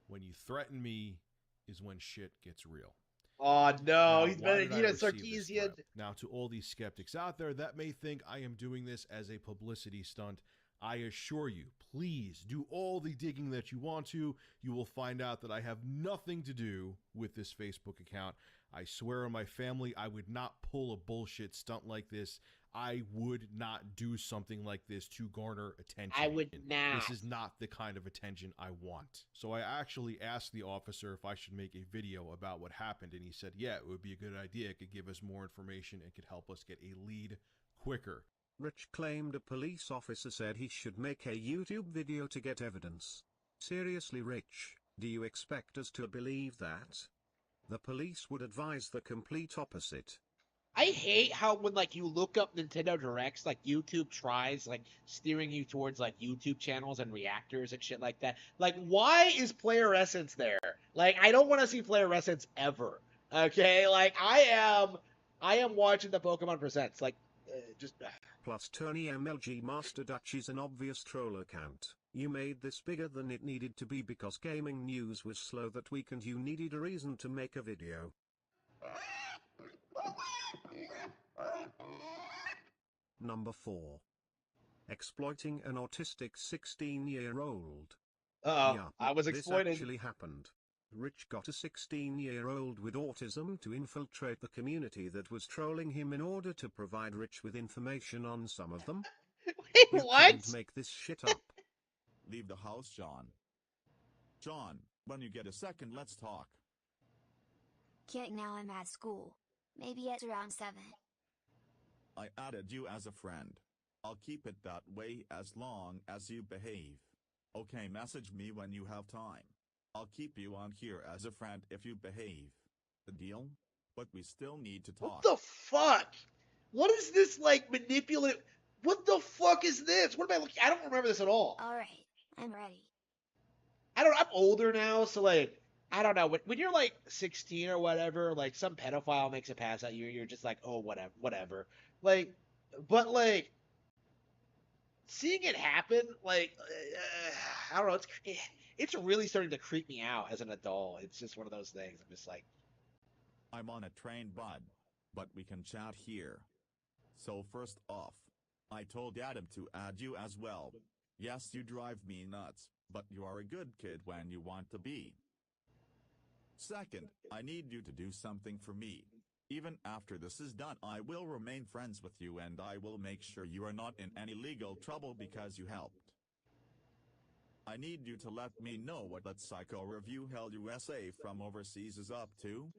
When you threaten me is when shit gets real. Oh no, Now, he's why been did I receive this Sarkeesian. threat? Now, to all these skeptics out there that may think I am doing this as a publicity stunt, I assure you, please do all the digging that you want to. You will find out that I have nothing to do with this Facebook account. I swear on my family, I would not pull a bullshit stunt like this. I would not do something like this to garner attention. I would not. This is not the kind of attention I want. So I actually asked the officer if I should make a video about what happened, and he said, yeah, it would be a good idea. It could give us more information and could help us get a lead quicker. Rich claimed a police officer said he should make a YouTube video to get evidence. Seriously, Rich, do you expect us to believe that? The police would advise the complete opposite. I hate how when like you look up Nintendo Directs, like YouTube tries like steering you towards like YouTube channels and reactors and shit like that. Like, why is Player Essence there? Like, I don't want to see Player Essence ever. Okay, like I am watching the Pokemon Presents. Like, just. Plus, Tony MLG Master Dutch is an obvious troll account. You made this bigger than it needed to be because gaming news was slow that week and you needed a reason to make a video. Number 4. Exploiting an autistic 16-year-old. Yeah, I was exploited. This actually happened. Rich got a 16-year-old with autism to infiltrate the community that was trolling him in order to provide Rich with information on some of them. Wait, you what? couldn't make this shit up. Leave the house, John. John, when you get a second, let's talk. Can't now, I'm at school. Maybe it's around 7. I added you as a friend. I'll keep it that way as long as you behave. Okay, message me when you have time. I'll keep you on here as a friend if you behave. The deal? But we still need to talk. What the fuck? What is this, like, manipulative? What the fuck is this? What am I looking? I don't remember this at all. Alright, I'm ready. I'm older now, so, like, I don't know. When you're, like, 16 or whatever, like, some pedophile makes a pass at you, you're just like, oh, whatever. Like, but, like, seeing it happen, like, I don't know, it's really starting to creep me out as an adult. It's just one of those things. I'm just like, I'm on a train, bud, but we can chat here. So first off, I told Adam to add you as well. Yes, you drive me nuts, but you are a good kid when you want to be. Second, I need you to do something for me. Even after this is done, I will remain friends with you and I will make sure you are not in any legal trouble because you helped. I need you to let me know what that psycho Review Hell USA from overseas is up to.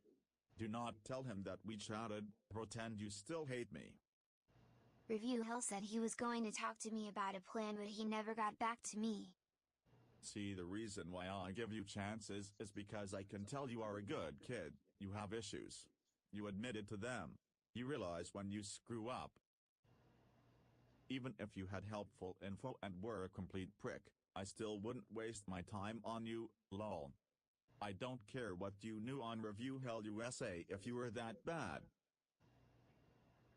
Do not tell him that we chatted, pretend you still hate me. Review Hell said he was going to talk to me about a plan, but he never got back to me. See, the reason why I give you chances is because I can tell you are a good kid. You have issues. You admitted to them. You realize when you screw up. Even if you had helpful info and were a complete prick, I still wouldn't waste my time on you, lol. I don't care what you knew on Review Hell USA if you were that bad.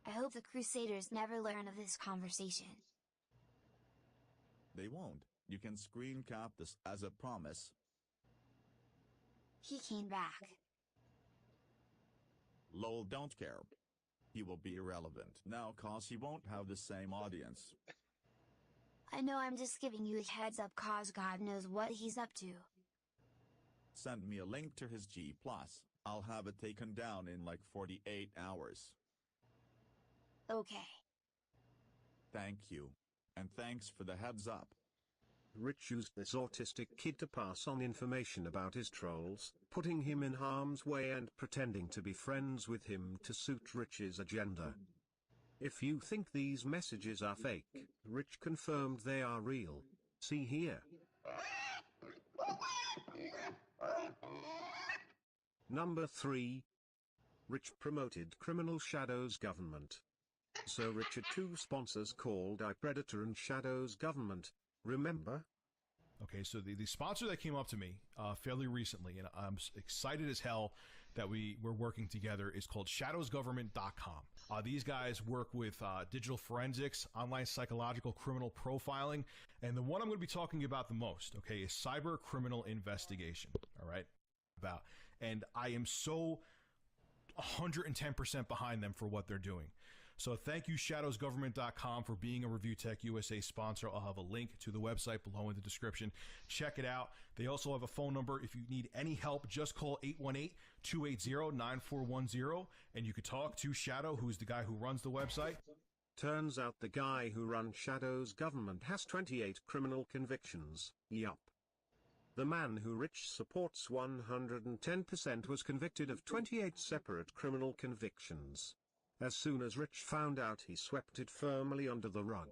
I hope the Crusaders never learn of this conversation. They won't. You can screen cap this as a promise. He came back. Lol, don't care. He will be irrelevant now cause he won't have the same audience. I know, I'm just giving you a heads up cause God knows what he's up to. Send me a link to his G+. I'll have it taken down in like 48 hours. Okay. Thank you. And thanks for the heads up. Rich used this autistic kid to pass on information about his trolls, putting him in harm's way and pretending to be friends with him to suit Rich's agenda. If you think these messages are fake, Rich confirmed they are real. See here. Number 3. Rich promoted Criminal Shadows Government. So Rich had two sponsors called iPredator and Shadows Government. Remember? Okay, so the sponsor that came up to me fairly recently, and I'm excited as hell that we're working together, is called shadowsgovernment.com. These guys work with digital forensics, online psychological criminal profiling, and the one I'm going to be talking about the most, okay, is cyber criminal investigation, all right? And I am so 110% behind them for what they're doing. So thank you, shadowsgovernment.com, for being a ReviewTechUSA sponsor. I'll have a link to the website below in the description. Check it out. They also have a phone number. If you need any help, just call 818-280-9410, and you could talk to Shadow, who's the guy who runs the website. Turns out the guy who runs Shadow's government has 28 criminal convictions. Yup. The man who Rich supports 110% was convicted of 28 separate criminal convictions. As soon as Rich found out, he swept it firmly under the rug.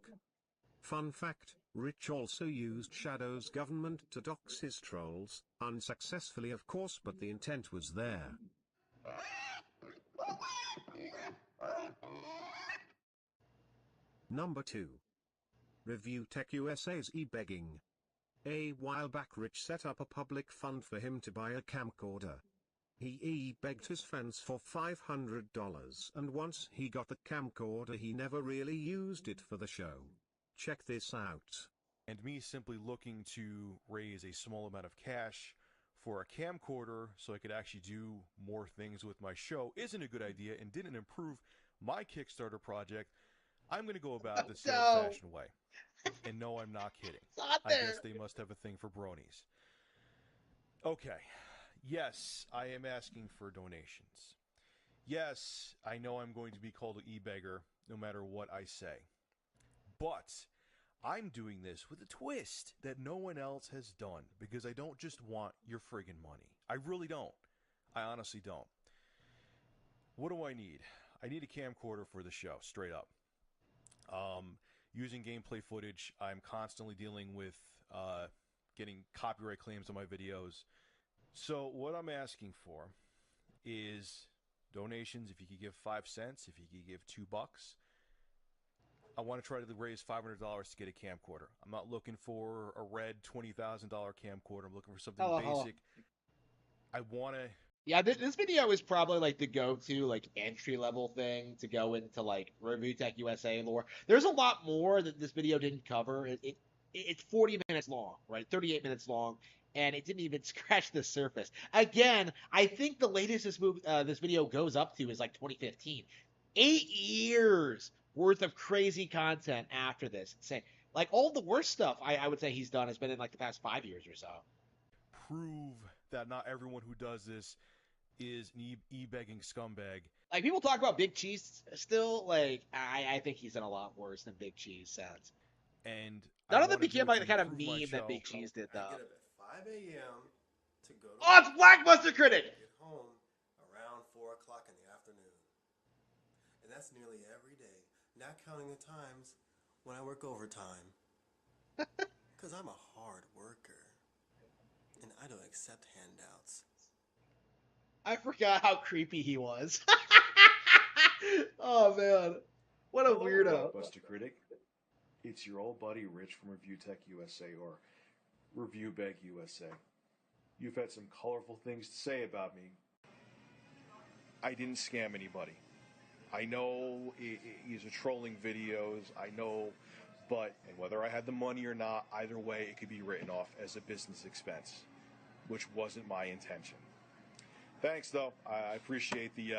Fun fact, Rich also used Shadow's government to dox his trolls, unsuccessfully of course, but the intent was there. Number 2. ReviewTechUSA's e-begging. A while back Rich set up a public fund for him to buy a camcorder. He e-begged his fans for $500, and once he got the camcorder he never really used it for the show. Check this out. And me simply looking to raise a small amount of cash for a camcorder so I could actually do more things with my show isn't a good idea and didn't improve my Kickstarter project. I'm going to go about this the old-fashioned way. And no, I'm not kidding. I guess they must have a thing for bronies. Okay. Yes, I am asking for donations. Yes, I know I'm going to be called an e-beggar no matter what I say. But I'm doing this with a twist that no one else has done because I don't just want your friggin' money. I really don't. I honestly don't. What do I need? I need a camcorder for the show, straight up. Using gameplay footage, I'm constantly dealing with getting copyright claims on my videos. So what I'm asking for is donations. If you could give 5 cents, if you could give $2, I want to try to raise $500 to get a camcorder. I'm not looking for a red $20,000 camcorder. I'm looking for something basic. I want to. Yeah, this video is probably like the go-to like entry-level thing to go into like ReviewTechUSA lore. There's a lot more that this video didn't cover. It's 40 minutes long, right? 38 minutes long, and it didn't even scratch the surface. Again, I think the latest this video goes up to is like 2015. 8 years worth of crazy content after this. Insane. Like all the worst stuff I would say he's done has been in like the past 5 years or so. Prove that not everyone who does this is an e-begging scumbag. Like people talk about Big Cheese still. Like I think he's done a lot worse than Big Cheese sounds. And none of them became like the kind of meme that Big Cheese did, though. I get up at 5 a.m. to go to Oh, it's Blackbuster Critic! Get home around 4 o'clock in the afternoon. And that's nearly every day. not counting the times when I work overtime. Because I'm a hard worker. And I don't accept handouts. I forgot how creepy he was. Oh, man. What a weirdo. Buster Critic. It's your old buddy Rich from ReviewTechUSA or ReviewBegUSA. You've had some colorful things to say about me. I didn't scam anybody. I know these are trolling videos, I know, but and whether I had the money or not, either way, it could be written off as a business expense, which wasn't my intention. Thanks, though. I appreciate the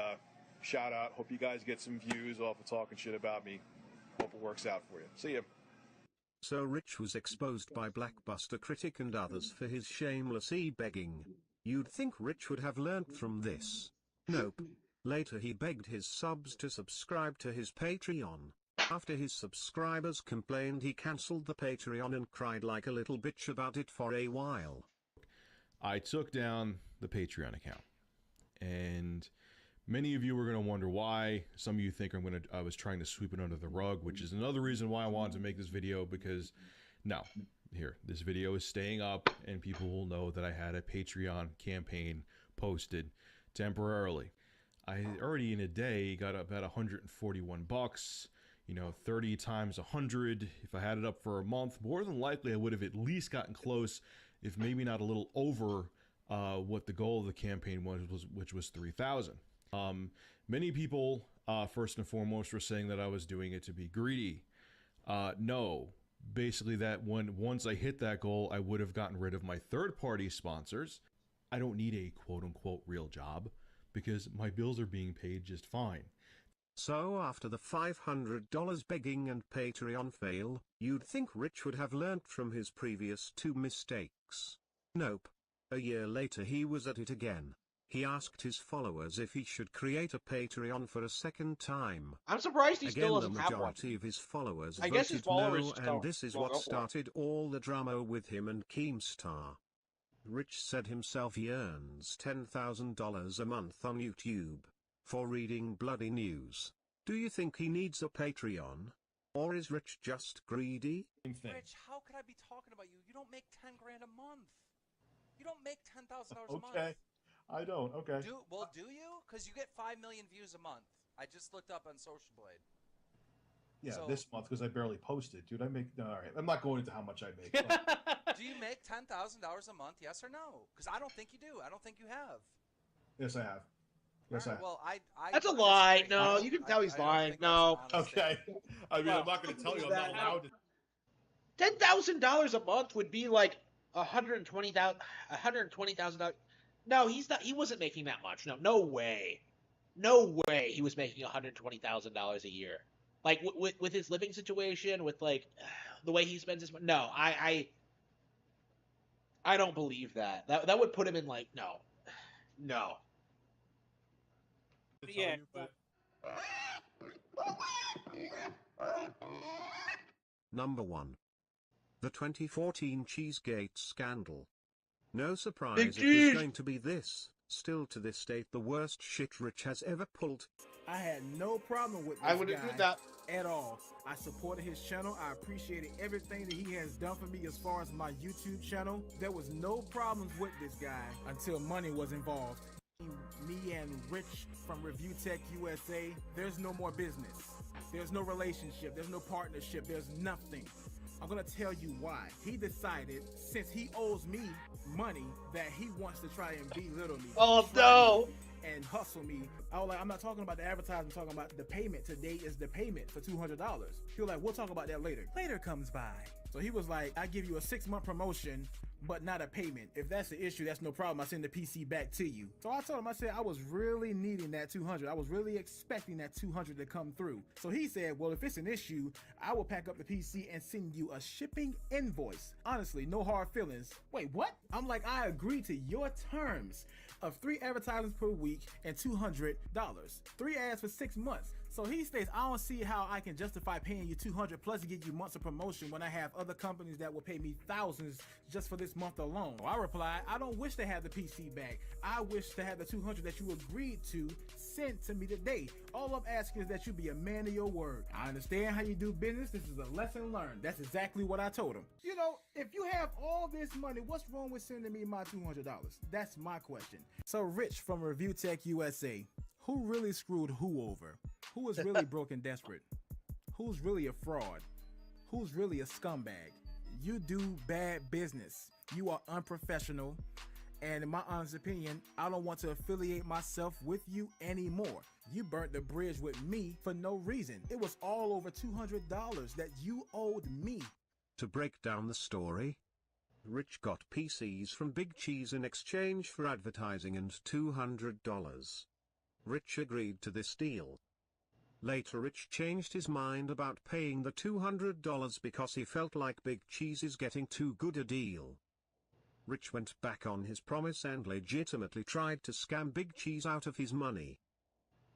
shout out. Hope you guys get some views off of talking shit about me. Hope it works out for you. See ya. So Rich was exposed by Blackbuster Critic and others for his shameless e-begging. You'd think Rich would have learnt from this. Nope. Later he begged his subs to subscribe to his Patreon. After his subscribers complained, he cancelled the Patreon and cried like a little bitch about it for a while. I took down the Patreon account, and many of you are going to wonder why. Some of you think I was trying to sweep it under the rug, which is another reason why I wanted to make this video, because no, here, this video is staying up and people will know that I had a Patreon campaign posted temporarily. I already in a day got about 141 bucks, 30 times 100. If I had it up for a month, more than likely I would have at least gotten close, if maybe not a little over what the goal of the campaign was, which was 3,000. Many people, first and foremost, were saying that I was doing it to be greedy. No, basically that once I hit that goal, I would have gotten rid of my third-party sponsors. I don't need a quote-unquote real job because my bills are being paid just fine. So after the $500 begging and Patreon fail, you'd think Rich would have learnt from his previous 2 mistakes. Nope. A year later he was at it again. He asked his followers if he should create a Patreon for a second time. I'm surprised he still doesn't have one. The majority of his followers I guess his followers voted no, and this is what started all the drama with him and Keemstar. Rich said himself he earns $10,000 a month on YouTube for reading bloody news. Do you think he needs a Patreon? Or is Rich just greedy? Rich, how could I be talking about you? You don't make 10 grand a month. You don't make $10,000 a month. Okay. I don't. Okay. Do you? Because you get 5 million views a month. I just looked up on Social Blade. Yeah, So- this month because I barely posted, dude. No, all right. I'm not going into how much I make. But Do you make $10,000 a month? Yes or no? Because I don't think you do. I don't think you have. yes, I have. Yes, I have. Well, I That's a lie. No, you can tell he's lying. No. Okay. I mean, I'm not going to tell you. I'm not allowed to. $10,000 a month would be like $120,000. No, he's not. He wasn't making that much. No way. No way he was making $120,000 a year. Like with his living situation, with like the way he spends his money. No, I don't believe that. That would put him in like no. Yeah. Number 1. The 2014 Cheesegate scandal. No surprise Big it cheese. was going to be this, still to this date the worst shit Rich has ever pulled. I had no problem with this I would agree with guy that. at all. I supported his channel. I appreciated everything that he has done for me as far as my YouTube channel. There was no problems with this guy until money was involved. Me and Rich from ReviewTechUSA, there's no more business. There's no relationship. There's no partnership. There's nothing. I'm gonna tell you why. He decided, since he owes me money, that he wants to try and belittle me. Oh, try no. me, And hustle me. I was like, I'm not talking about the advertising, I'm talking about the payment. Today is the payment for $200. He was like, we'll talk about that later. Later comes by. So he was like, I give you a 6-month promotion, but not a payment. If that's the issue, that's no problem. I send the PC back to you. So I told him, I said, I was really needing that 200. I was really expecting that 200 to come through. So he said, well, if it's an issue, I will pack up the PC and send you a shipping invoice. Honestly, no hard feelings. Wait, what? I'm like, I agree to your terms of 3 advertisements per week and $200. 3 ads for 6 months. So he states, I don't see how I can justify paying you $200 plus to get you months of promotion when I have other companies that will pay me thousands just for this month alone. So I replied, I don't wish to have the PC back. I wish to have the $200 that you agreed to sent to me today. All I'm asking is that you be a man of your word. I understand how you do business. This is a lesson learned. That's exactly what I told him. You know, if you have all this money, what's wrong with sending me my $200? That's my question. So Rich from ReviewTechUSA, who really screwed who over? Who is really broke and desperate? Who's really a fraud? Who's really a scumbag? You do bad business. You are unprofessional. And in my honest opinion, I don't want to affiliate myself with you anymore. You burnt the bridge with me for no reason. It was all over $200 that you owed me. To break down the story, Rich got PCs from Big Cheese in exchange for advertising and $200. Rich agreed to this deal. Later Rich changed his mind about paying the $200 because he felt like Big Cheese is getting too good a deal. Rich went back on his promise and legitimately tried to scam Big Cheese out of his money.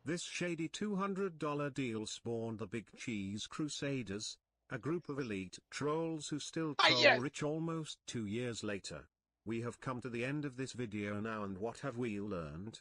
This shady $200 deal spawned the Big Cheese Crusaders, a group of elite trolls who still troll Rich almost 2 years later. We have come to the end of this video now, and what have we learned?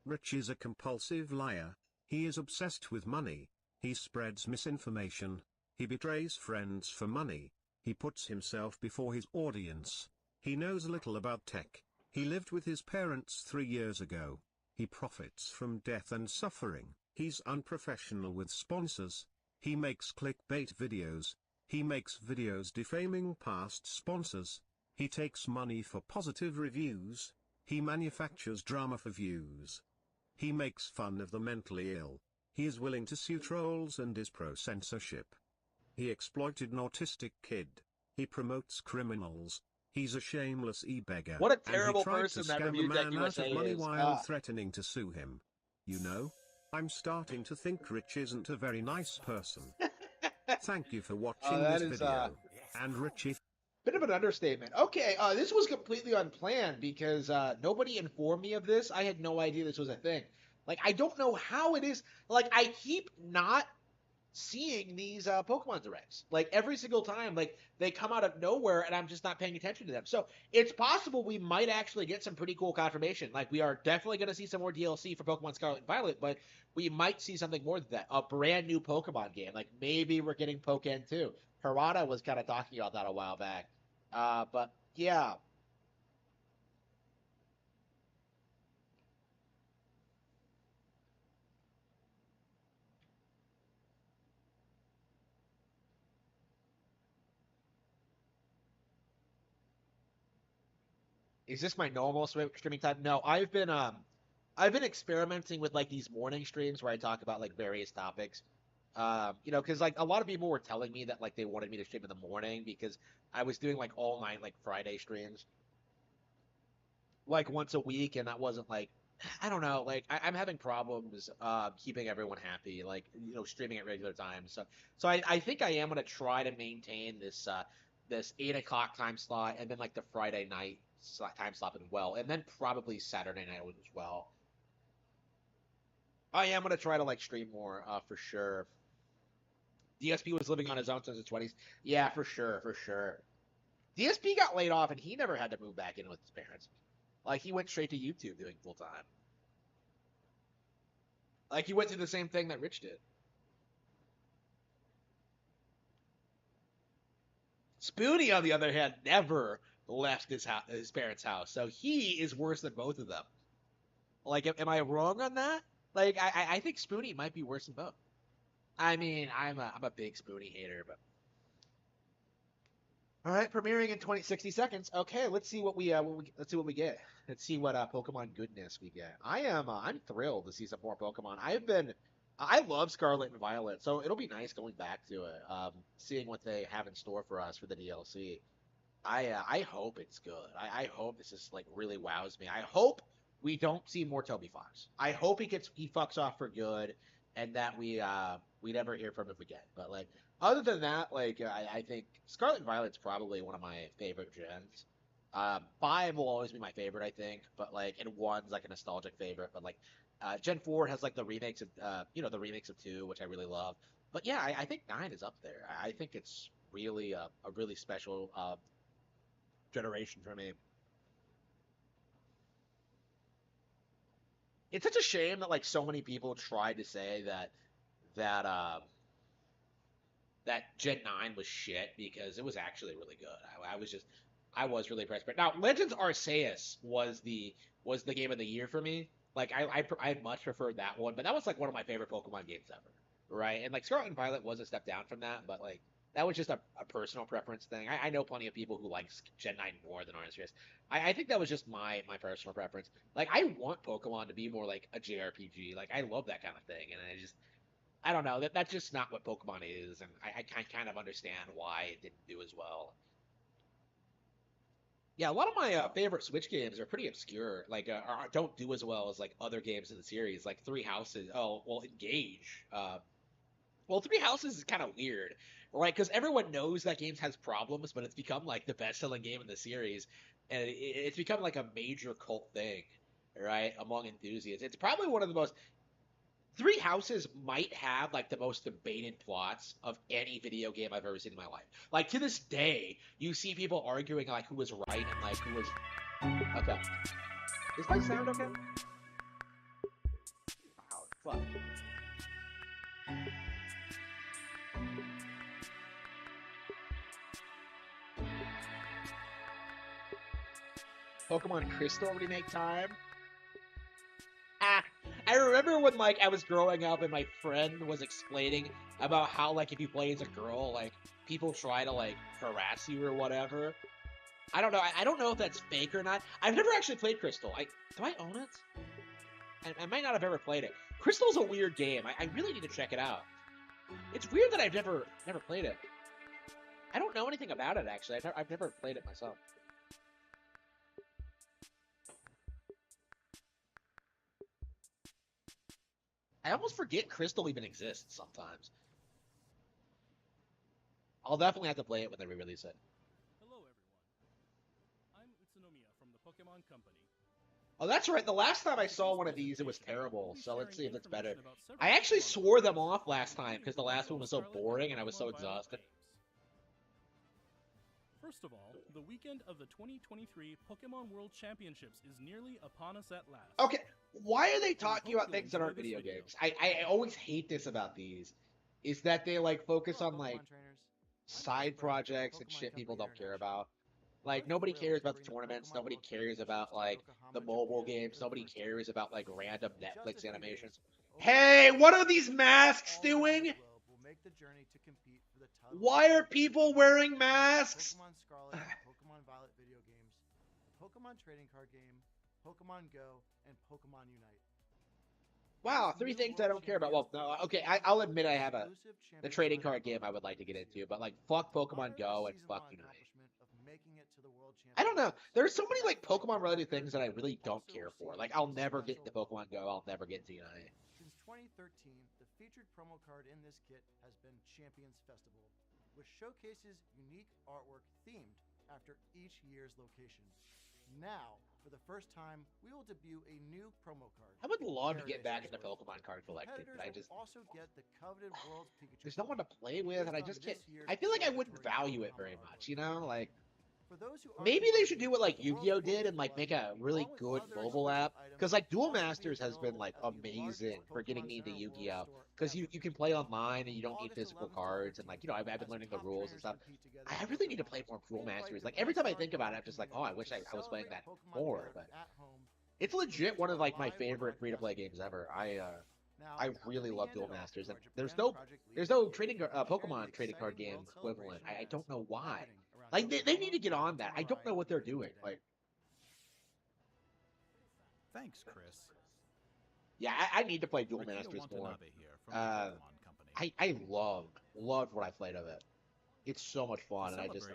Rich is a compulsive liar. He is obsessed with money. He spreads misinformation. He betrays friends for money. He puts himself before his audience. He knows little about tech. He lived with his parents 3 years ago. He profits from death and suffering. He's unprofessional with sponsors. He makes clickbait videos. He makes videos defaming past sponsors. He takes money for positive reviews. He manufactures drama for views. He makes fun of the mentally ill. He is willing to sue trolls and is pro-censorship. He exploited an autistic kid. He promotes criminals. He's a shameless e-beggar. What a terrible and he tried person to that scam a man out ReviewTechUSA of money is. while threatening to sue him. You know, I'm starting to think Rich isn't a very nice person. Thank you for watching this video. And Richie, bit of an understatement. Okay, this was completely unplanned because nobody informed me of this. I had no idea this was a thing. Like, I don't know how it is. Like, I keep not seeing these Pokemon Directs. Like, every single time, like, they come out of nowhere and I'm just not paying attention to them. So, it's possible we might actually get some pretty cool confirmation. Like, we are definitely going to see some more DLC for Pokemon Scarlet and Violet, but we might see something more than that. A brand new Pokemon game. Like, maybe we're getting Pokken 2. Harada was kind of talking about that a while back. But, yeah. Is this my normal streaming time? No, I've been experimenting with like these morning streams where I talk about like various topics. You know, because like a lot of people were telling me that like they wanted me to stream in the morning because I was doing like all night like Friday streams, like once a week, and that wasn't like, I don't know, like I'm having problems keeping everyone happy, like, you know, streaming at regular times. So I think I am gonna try to maintain this this 8 o'clock time slot, and then like the Friday night time slot as well, and then probably Saturday night as well. I am gonna try to like stream more for sure. DSP was living on his own since his 20s. Yeah, for sure, for sure. DSP got laid off and he never had to move back in with his parents. Like, he went straight to YouTube doing full time. Like, he went through the same thing that Rich did. Spoonie, on the other hand, never left his parents' house, so he is worse than both of them. Like, am I wrong on that? Like, I think Spoonie might be worse than both. I mean, I'm a big Spoonie hater, but all right, premiering in 60 seconds. Okay, let's see what we let's see what we get. Let's see what Pokemon goodness we get. I'm thrilled to see some more Pokemon. I love Scarlet and Violet, so it'll be nice going back to it, seeing what they have in store for us for the DLC. I hope it's good. I hope this is like really wows me. I hope we don't see more Toby Fox. I hope he fucks off for good, and that we never hear from him again. But like, other than that, like, I think Scarlet and Violet's probably one of my favorite gens. 5 will always be my favorite, I think, but like, and 1's like a nostalgic favorite, but like Gen 4 has like the remakes of the remakes of 2, which I really love. But yeah, I think 9 is up there. I think it's really a really special generation for me. It's such a shame that like so many people tried to say that that Gen 9 was shit because it was actually really good. I was really impressed. But now Legends Arceus was the game of the year for me. Like I much preferred that one, but that was like one of my favorite Pokemon games ever, right? And like Scarlet and Violet was a step down from that, but like that was just a personal preference thing. I know plenty of people who like Gen 9 more than Arceus. I think that was just my personal preference. Like I want Pokemon to be more like a JRPG. Like I love that kind of thing, and I don't know, that's just not what Pokemon is, and I kind of understand why it didn't do as well. Yeah, a lot of my favorite Switch games are pretty obscure. Like, don't do as well as like other games in the series, like Three Houses. Oh, well, Engage. Well, Three Houses is kind of weird, right? Because everyone knows that game has problems, but it's become like the best-selling game in the series, and it's become like a major cult thing, right, among enthusiasts. It's probably one of the most Three Houses might have like the most debated plots of any video game I've ever seen in my life. Like to this day, you see people arguing like who was right and like who was okay. Is my sound okay? Wow, fuck. Pokemon Crystal remake time. I remember when like I was growing up and my friend was explaining about how like if you play as a girl, like people try to like harass you or whatever. I don't know. I don't know if that's fake or not. I've never actually played Crystal. Do I own it? I might not have ever played it. Crystal's a weird game. I really need to check it out. It's weird that I've never played it. I don't know anything about it actually. I've never played it myself. I almost forget Crystal even exists sometimes. I'll definitely have to play it when they re-release it. Hello everyone. I'm Utsunomiya from the Pokemon Company. Oh, that's right. The last time I saw one of these, it was terrible. So let's see if it's better. I actually swore them off last time because the last one was so boring and I was so exhausted. First of all, the weekend of the 2023 Pokemon World Championships is nearly upon us at last. Okay, why are they talking about things that aren't video games? I always hate this about these, is that they like focus on like side projects and shit people don't care about. Like nobody cares about the tournaments, nobody cares about like the mobile games, nobody cares about like random Netflix animations. Hey, what are these masks doing? Why are people wearing masks? Pokemon Scarlet, Pokemon Violet video games, Pokemon trading card game, Pokemon Go, and Pokemon Unite. Wow, 3 things I don't care about. Well, no, okay, I'll admit I have the trading card game I would like to get into, but like fuck Pokemon Go and fuck Unite. I don't know. There's so many like Pokemon related things that I really don't care for. Like I'll never get into Pokemon Go. I'll never get into Unite. Since 2013, the featured promo card in this kit has been Champions Festival, which showcases unique artwork themed after each year's location. Now, for the first time, we will debut a new promo card. I would love to get back into Pokemon card collecting, but I just also get the coveted World's Pikachu. There's no one to play with, and I just can't. I feel like I wouldn't value it very much, you know? Like maybe they should do what like Yu-Gi-Oh did and like make a really good mobile app, because like Duel Masters has been like amazing for getting me into Yu-Gi-Oh, because you can play online and you don't need physical cards, and like I've been learning the rules and stuff. I really need to play more Duel Masters. Like every time I think about it, I'm just like, oh, I wish I was playing that more. But it's legit one of like my favorite free-to-play games ever. I really love Duel Masters, and there's no trading Pokemon trading card game equivalent. I don't know why. Like they need to get on that. I don't know what they're doing. Like, thanks, Chris. Yeah, I need to play Duel Masters more. I loved what I played of it. It's so much fun, and I just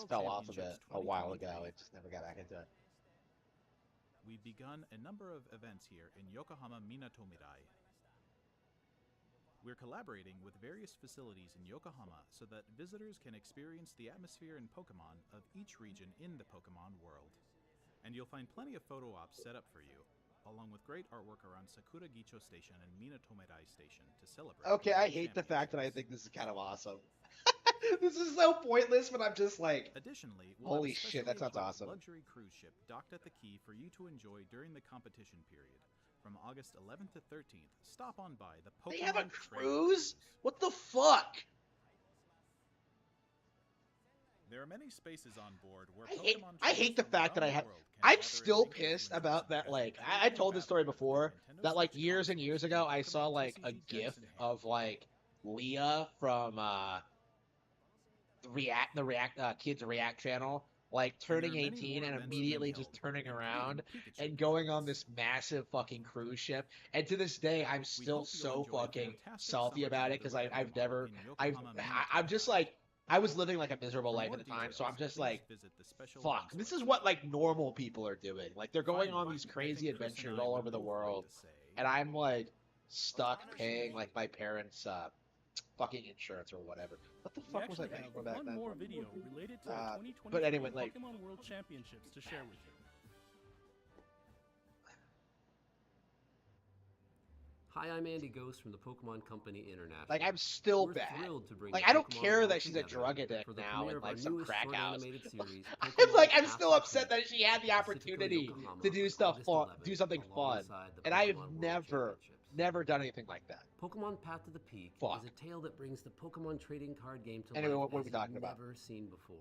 fell off of it a while ago. I just never got back into it. We've begun a number of events here in Yokohama Minatomirai. We're collaborating with various facilities in Yokohama so that visitors can experience the atmosphere and Pokemon of each region in the Pokemon world. And you'll find plenty of photo ops set up for you. along with great artwork around Sakura Gicho Station and Minatomedai Station to celebrate. Okay, I hate the fact that I think this is kind of awesome. This is so pointless, but I'm just like, additionally, holy shit, that sounds awesome. Luxury cruise ship docked at the quay for you to enjoy during the competition period. From August 11th to 13th, stop on by the Pokemon. They have a cruise? What the fuck? There are many spaces on board where I hate the fact that I'm still pissed about that. Like, I told this story before, that like years and years ago, I saw like a GIF of like Leah from the Kids React channel, like turning 18 and immediately just turning around and going on this massive fucking cruise ship. And to this day, I'm still so fucking salty about it because I'm just like, I was living like a miserable life at the time, so I'm just like, fuck, this is what like normal people are doing. Like they're going on these crazy adventures all over the world, and I'm like stuck paying like my parents' fucking insurance or whatever. What the fuck was I paying for back then? One more video related to the 2023 but anyway, like, Pokemon World Championships to share with you. Hi, I'm Andy Ghost from the Pokemon Company International. Like, I'm still We're bad. thrilled to bring Like, the I don't Pokemon care world that she's a together drug addict for the now premiere in of like our some newest crack short house. animated series, I'm Pokemon like, I'm Past still the upset that she had the opportunity to do stuff fun, do something fun, and I've never done anything like that. Pokemon Path to the Peak Fuck. is a tale that brings the Pokemon trading card game to Anyway, life what are as we talking you've about? never seen before.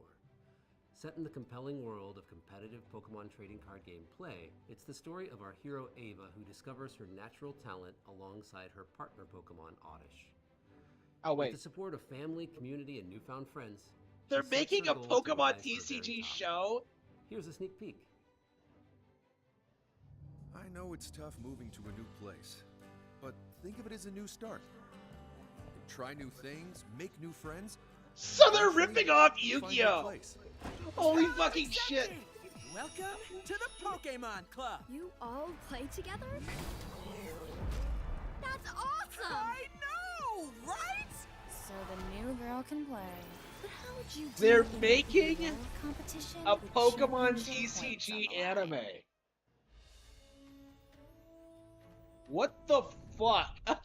Set in the compelling world of competitive Pokemon trading card game play, it's the story of our hero Ava who discovers her natural talent alongside her partner Pokemon Oddish. Oh wait. With the support of family, community, and newfound friends, They're she sets making her a goal to Pokemon rise to the very TCG top. show? Here's a sneak peek. I know it's tough moving to a new place, but think of it as a new start. Try new things, make new friends. So they're ripping off Yu-Gi-Oh! Holy fucking shit! Welcome to the Pokemon Club. You all play together? That's awesome! I know, right? So the new girl can play. But how would you do They're in making world competition a with Pokemon championship points TCG on the line? anime. What the fuck? I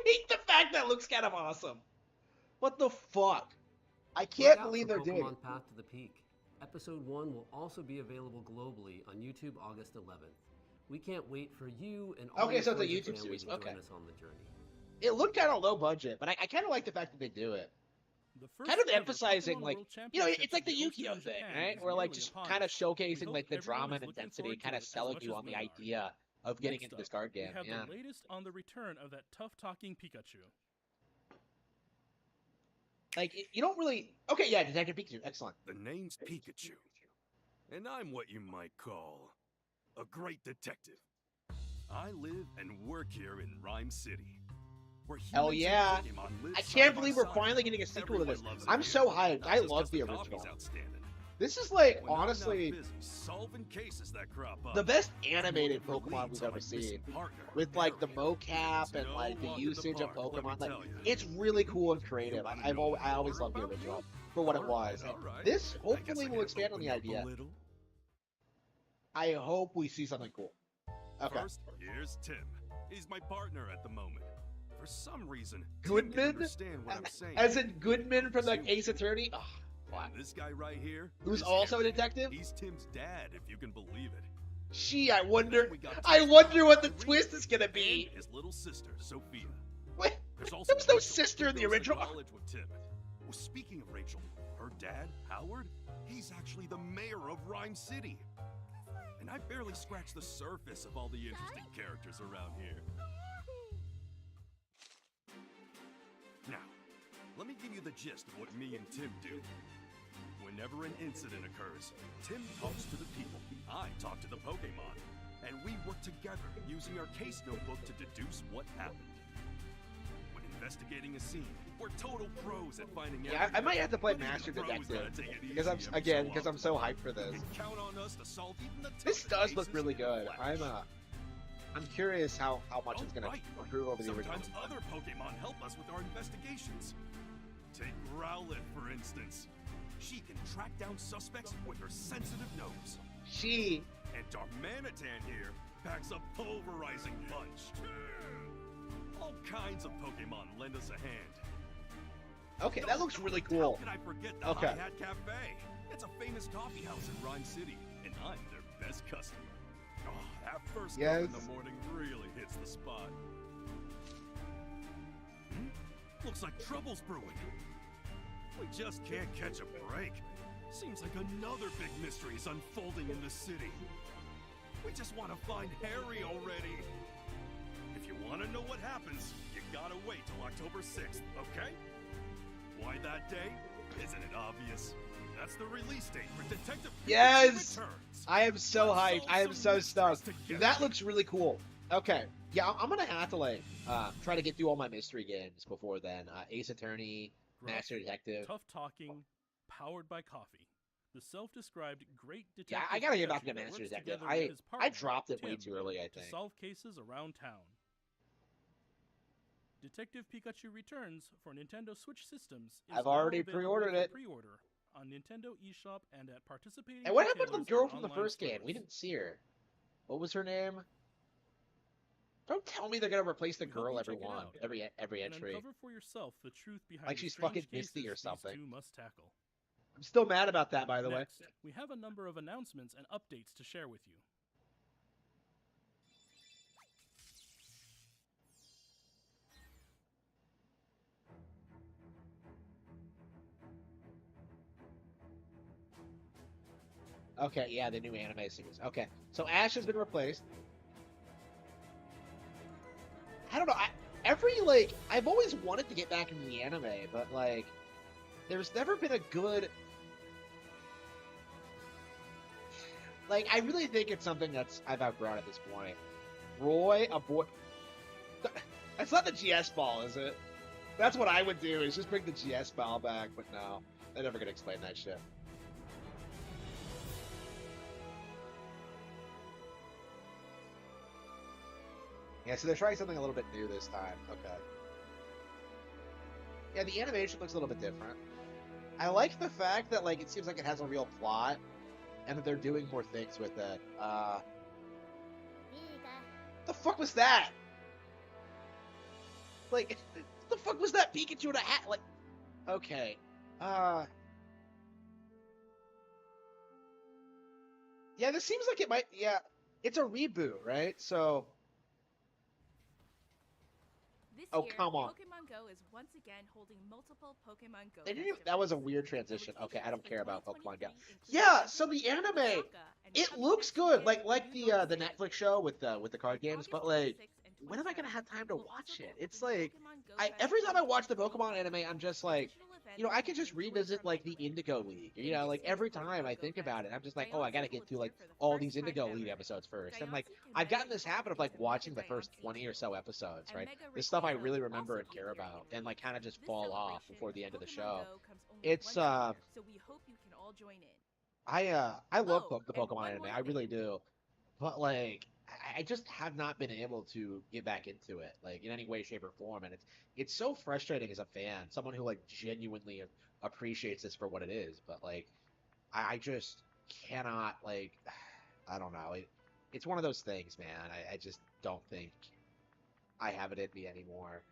hate the fact that looks kind of awesome. What the fuck? I Look can't out believe for they're doing it. Pokemon Path to the Peak. Episode 1 will also be available globally on YouTube August 11th. We can't wait for you and all Okay, your so it's a friends and YouTube family series. to Okay. join us on the journey. It looked kind of low budget, but I kind of like the fact that they do it. Kind of emphasizing, like, you know, it's like the Yu-Gi-Oh thing, right? Where like just kind of showcasing like the drama and intensity, kind of selling you on the idea of getting into this card game. We have Yeah. the latest on the return of that tough-talking Pikachu. Like, you don't really... Okay, yeah, Detective Pikachu. Excellent. The name's Pikachu, and I'm what you might call a great detective. I live and work here in Rhyme City. Where Hell humans yeah. and Pokemon live I side can't by believe we're side. finally getting a sequel to this. Everyone loves it I'm here, so hyped. not I just love 'cause the coffee's original. outstanding. This is like, When I'm not honestly, busy solving cases that crop up, the best I'm animated looking for Pokemon leads we've on ever my missing seen. partner, With like the Ariel. mocap and No like the walk in the usage of park, let me Pokemon. Like, tell you. it's really cool and creative. I always loved the original for what it was. And this hopefully will expand on the idea. I hope we see something cool. Okay. First, here's Tim. He's my partner at the moment. For some reason, Tim Goodman? can understand what I'm saying. As in Goodman from like Ace Attorney? Oh, And this guy right here, who's is also a Harry. detective? He's Tim's dad, if you can believe it. Gee, I wonder got what the twist is gonna be. And his little sister, Sophia. Wait, There's also there was no Rachel, sister who in the goes to original? college with Tim. Well, speaking of Rachel, her dad, Howard, he's actually the mayor of Rhyme City. And I barely scratched the surface of all the interesting characters around here. Now, let me give you the gist of what me and Tim do. Whenever an incident occurs, Tim talks to the people, I talk to the Pokemon, and we work together using our case notebook to deduce what happened. When investigating a scene, we're total pros at finding Yeah, I might have to play but even Master the pros Detective gotta take it because I'm easy every so so often. hyped for this. You can count on us to solve even the This toughest does look cases really in good. the flash. I'm curious how much it's gonna Right. improve over the original. Sometimes other Pokemon help us with our investigations. Take Rowlet, for instance. She can track down suspects with her sensitive nose. She And Darmanitan here packs a pulverizing punch. All kinds of Pokemon lend us a hand. Okay, that looks really cool. How could I forget the Okay. Hi-Hat Cafe? It's a famous coffee house in Rhyme City, and I'm their best customer. Oh, that first cup in the morning really hits the spot. Looks like trouble's brewing. We just can't catch a break. Seems like another big mystery is unfolding in the city. We just want to find Harry already. If you want to know what happens, you gotta wait till October 6th, okay? Why that day? Isn't it obvious? That's the release date for Detective Pikachu Yes! Returns. I am so hyped. I am so stoked. That looks really cool. Okay. Yeah, I'm gonna have to, like, try to get through all my mystery games before then. Ace Attorney, Master Detective. Tough talking, powered by coffee. The self-described great detective. Yeah, I gotta get back Pikachu to that Master works Detective. together with his I partner, dropped it way Tim, too early, I to think. solve cases around town. Detective Pikachu Returns for Nintendo Switch systems. Is I've now already available pre-ordered for it. Pre-order on Nintendo eShop and at participating. And what happened to the retailers girl and from the online first game? stores. We didn't see her. What was her name? Don't tell me they're gonna replace the girl you every check it one, out every and entry. uncover for yourself the truth behind Like the she's strange fucking Misty cases or something. These two must tackle. I'm still mad about that, by the way. Next, we have a number of announcements and updates to share with you. Okay, yeah, the new anime series. Okay, so Ash has been replaced. I don't know. I've always wanted to get back into the anime, but like, there's never been a good. Like, I really think it's something that's I've outgrown at this point. Roy, a boy. That's not the GS ball, is it? That's what I would do, is just bring the GS ball back, but no. They're never gonna explain that shit. Yeah, so they're trying something a little bit new this time. Okay. Yeah, the animation looks a little bit different. I like the fact that, like, it seems like it has a real plot, and that they're doing more things with it. What the fuck was that? Like, what the fuck was that Pikachu in a hat? Like, okay. Yeah, this seems like it might, yeah. It's a reboot, right? So... This year, come on. Pokemon Go is once again holding multiple Pokemon Go. That was a weird transition. Okay, I don't care about Pokemon Go. Yeah, so the anime, it looks good, like the Netflix show with the card games. But like, when am I gonna have time to watch it? It's like, every time I watch the Pokemon anime, I'm just like, you know, I can just revisit like the Indigo League. You know, like every time I think about it, I'm just like, oh, I gotta get through like all these Indigo League episodes first. And like, I've gotten this habit of like watching the first 20 or so episodes, right? The stuff I really remember and care about, and like kind of just fall off before the end of the show. It's So we hope you can all join in. I love the Pokemon anime, I really do. But like, I just have not been able to get back into it, like in any way, shape, or form, and it's so frustrating as a fan, someone who like genuinely appreciates this for what it is. But like, I just cannot, like, I don't know. It's one of those things, man. I just don't think I have it in me anymore.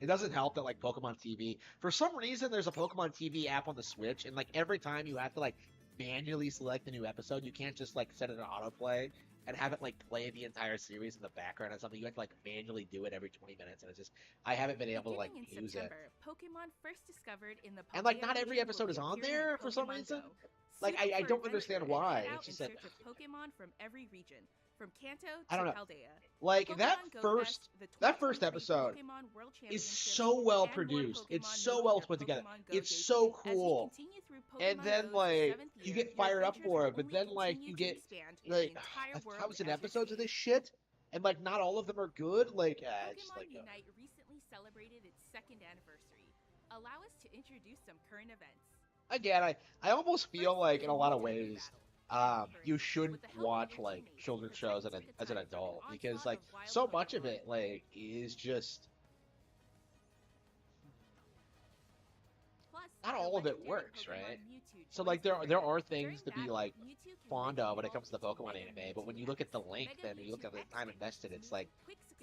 It doesn't help that like Pokemon TV, for some reason there's a Pokemon TV app on the Switch, and like every time you have to like manually select the new episode. You can't just like set it to autoplay and have it like play the entire series in the background or something. You have to like manually do it every 20 minutes, and it's just, I haven't been able to like Beginning in use September, it. Pokemon first discovered in the And like not Paldea every region episode will is be on appearing there in for some Pokemon reason. Go. Like Super I for don't adventure understand and why. head out It's just in that search of Pokemon from every region, from Kanto I to don't know. Paldea. Like Pokemon that Go first Fest, the that first 2023 episode Pokemon World is Championships, so well and more produced. It's Pokemon so making well their put together. Pokemon Go It's so debut. As we cool. continue through And Pokemon then Go's like 7th you year, get your fired up adventures for will it, but only then like continue you to get expand in like the entire world 1,000 as you episodes of play. this shit, and like not all of them are good. Like it's just Pokemon like Unite recently celebrated its 2nd anniversary. Allow us to introduce some current events. again, I almost feel like in a lot of ways, you shouldn't watch like children's shows as an adult, because like so much of it like is just Plus, not all of it works, right? So like there are things to be like fond of when it comes to the Pokemon anime, but when you look at the length and you look at the time invested, it's like,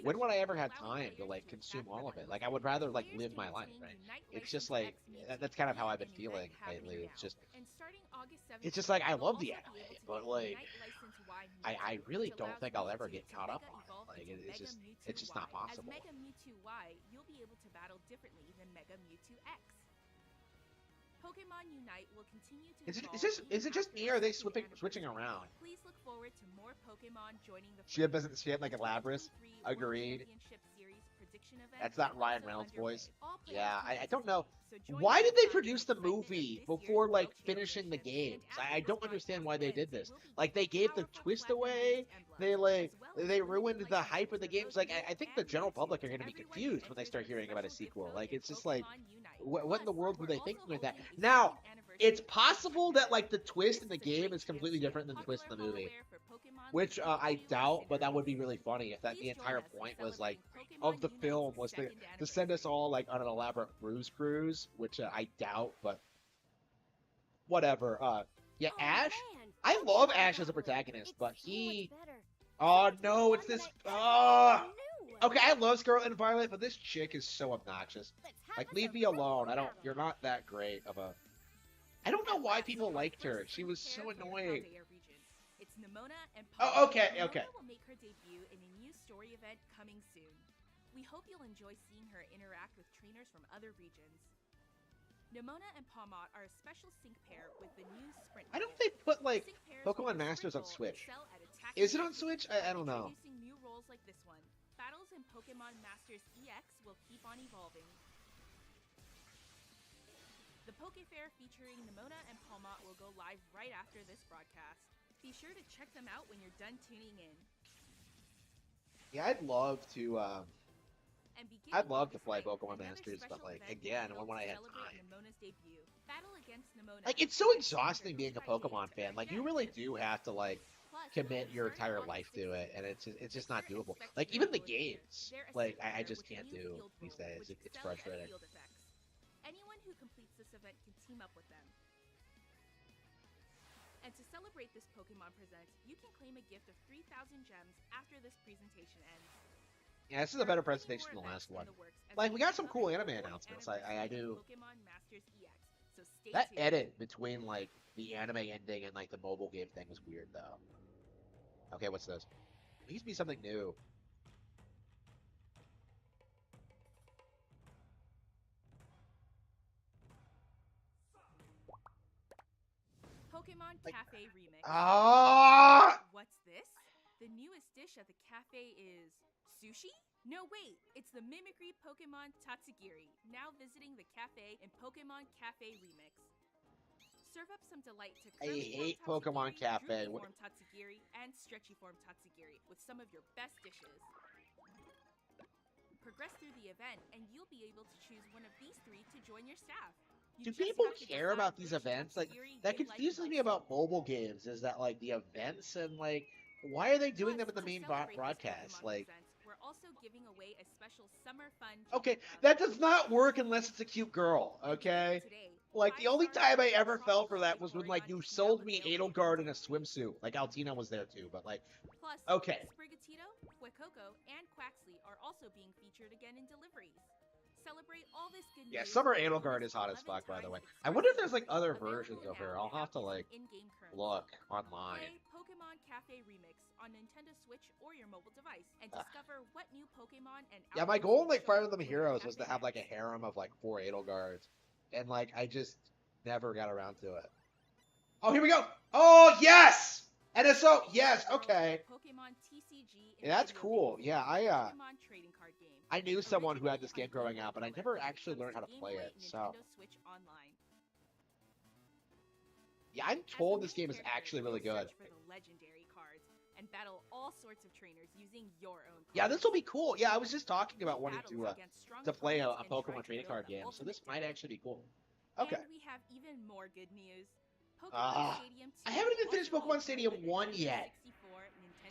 when would I ever have time to like consume all of it? Like I would rather like live my life, right? It's just like that's kind of how I've been feeling lately. It's just like I love the anime, but like I really don't think I'll ever get caught up on it. Like it's just not possible. As Mega Mewtwo Y, you'll be able to battle differently than Mega Mewtwo X. Pokemon Unite will continue to Is it just me or are they switching around? Please look forward to more Pokemon joining the She had like a Lapras. Agreed. That's not Ryan Reynolds' voice. Yeah, I don't know. Why did they produce the movie before like finishing the games? I don't understand why they did this. Like they gave the twist away. They ruined the hype of the games. Like I think the general public are going to be confused when they start hearing about a sequel. Like it's just like, what in the world were they thinking with that? Now, it's possible that like the twist in the game is completely different than the twist in the movie, which I doubt. But that would be really funny if that the entire point was like of the film was to send us all like on an elaborate cruise, which I doubt. But whatever. Yeah, Ash. I love Ash as a protagonist, but he. Oh no, it's this. Okay, I love Scarlet and Violet, but this chick is so obnoxious. Like, leave me alone. You're not that great of a. I don't know why people liked her. She was so annoying. Oh, okay. Nimona will make her debut in a new story event coming soon. We hope you'll enjoy seeing her interact with trainers from other regions. Nimona and Pawmot are a special sync pair with the new Sprint. Why don't they put like Pokemon Masters on Switch? Is it on Switch? I don't know. Introducing new roles like this one. Battles in Pokemon Masters EX will keep on evolving. The Poke Fair featuring Nimona and Pawmot will go live right after this broadcast. Be sure to check them out when you're done tuning in. Yeah, I'd love to play Pokemon Masters, but like again, when I had time. Like it's so exhausting being a Pokemon fan. Like you really do have to like commit your entire life to it, and it's just not doable. Like even the games, like I just can't do these days. It's frustrating. Anyone who completes this event can team up with them. And to celebrate this Pokemon Present, you can claim a gift of 3,000 gems after this presentation ends. Yeah, this is a better presentation than the last one. Like, we got some cool anime announcements. I do. That edit between, like, the anime ending and, like, the mobile game thing was weird, though. Okay, what's this? Please be something new. Pokemon Cafe Remix. What's this? The newest dish at the cafe is sushi? No, wait, it's the Mimicry Pokemon Tatsugiri, now visiting the cafe in Pokemon Cafe Remix. Serve up some delight to I hate Pokemon Cafe. Form Tatsugiri and Stretchy Form Tatsugiri with some of your best dishes. Progress through the event and you'll be able to choose one of these three to join your staff. Do people care about these events? Like, that confuses me about mobile games, is that, like, the events and, like, why are they doing them in the main broadcast? Like, we're also giving away a special summer fun. Okay, that does not work unless it's a cute girl, okay? Like, the only time I ever fell for that was when, like, you sold me Edelgard in a swimsuit. Like, Altina was there, too, but, like, okay. Sprigatito, Quacoco, and Quaxley are also being featured again in deliveries. Celebrate all this good news. Yeah, Summer Edelgard is hot as fuck, by the way. I wonder if there's, like, other versions of her. I'll have to, like, look online. Play Pokemon Cafe Remix on Nintendo Switch or your mobile device and discover what new Pokemon and yeah, my goal in, like, Fire Emblem Heroes was to have, like, a harem of, like, 4 Edelgards. And, like, I just never got around to it. Oh, here we go! Oh, yes! NSO, yes, okay. Pokemon TCG Yeah, that's cool. Yeah, I knew someone who had this game growing up, but I never actually learned how to play it, so. Yeah, I'm told this game is actually really good. And battle all sorts of trainers using your own. Yeah, this will be cool. Yeah, I was just talking about wanting to play a Pokemon trading card game, so this might actually be cool. Okay. And we have even more good news. Pokemon Stadium 2 I haven't even finished Pokemon Stadium 1 yet.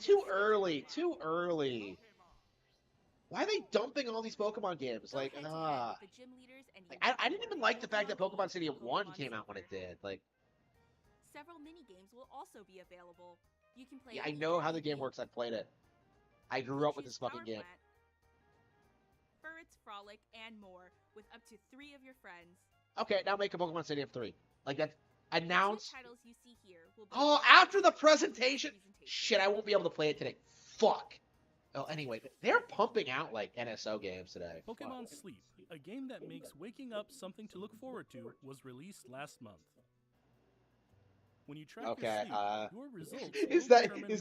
Too early. Too early. Why are they dumping all these Pokemon games? Like, I didn't even like the fact that Pokemon Stadium 1 came out when it did. Like, several mini games will also be available. You can play. Yeah, I know how the game works. I've played it. I grew up with this fucking game. Birds, Frolic, and more with up to 3 of your friends. Okay, now make a Pokemon Stadium 3. Like that announced. Titles you see here will be after the presentation. Shit, I won't be able to play it today. Fuck. Oh, anyway, they're pumping out like NSO games today. Pokemon Sleep, a game that makes waking up something to look forward to, was released last month. When you track your results, is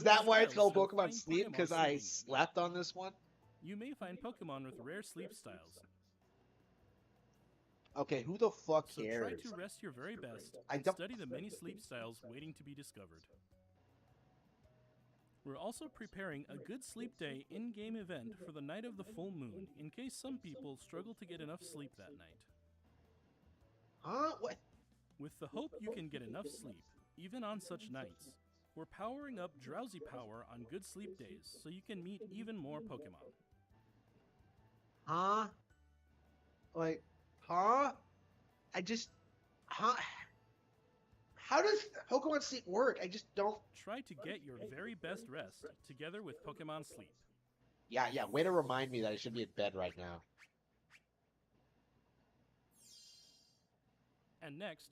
that why it's called Pokemon Sleep? Because I slept on this one. You may find Pokemon with rare sleep styles. Okay, who the fuck cares? So try to rest your very best and study the many sleep styles waiting to be discovered. We're also preparing a good sleep day in-game event for the night of the full moon, in case some people struggle to get enough sleep that night. What? With the hope you can get enough sleep, even on such nights, we're powering up Drowsy Power on good sleep days so you can meet even more Pokemon. How does Pokemon Sleep work? I just don't... Try to get your very best rest together with Pokemon Sleep. Yeah, way to remind me that I should be in bed right now. And next,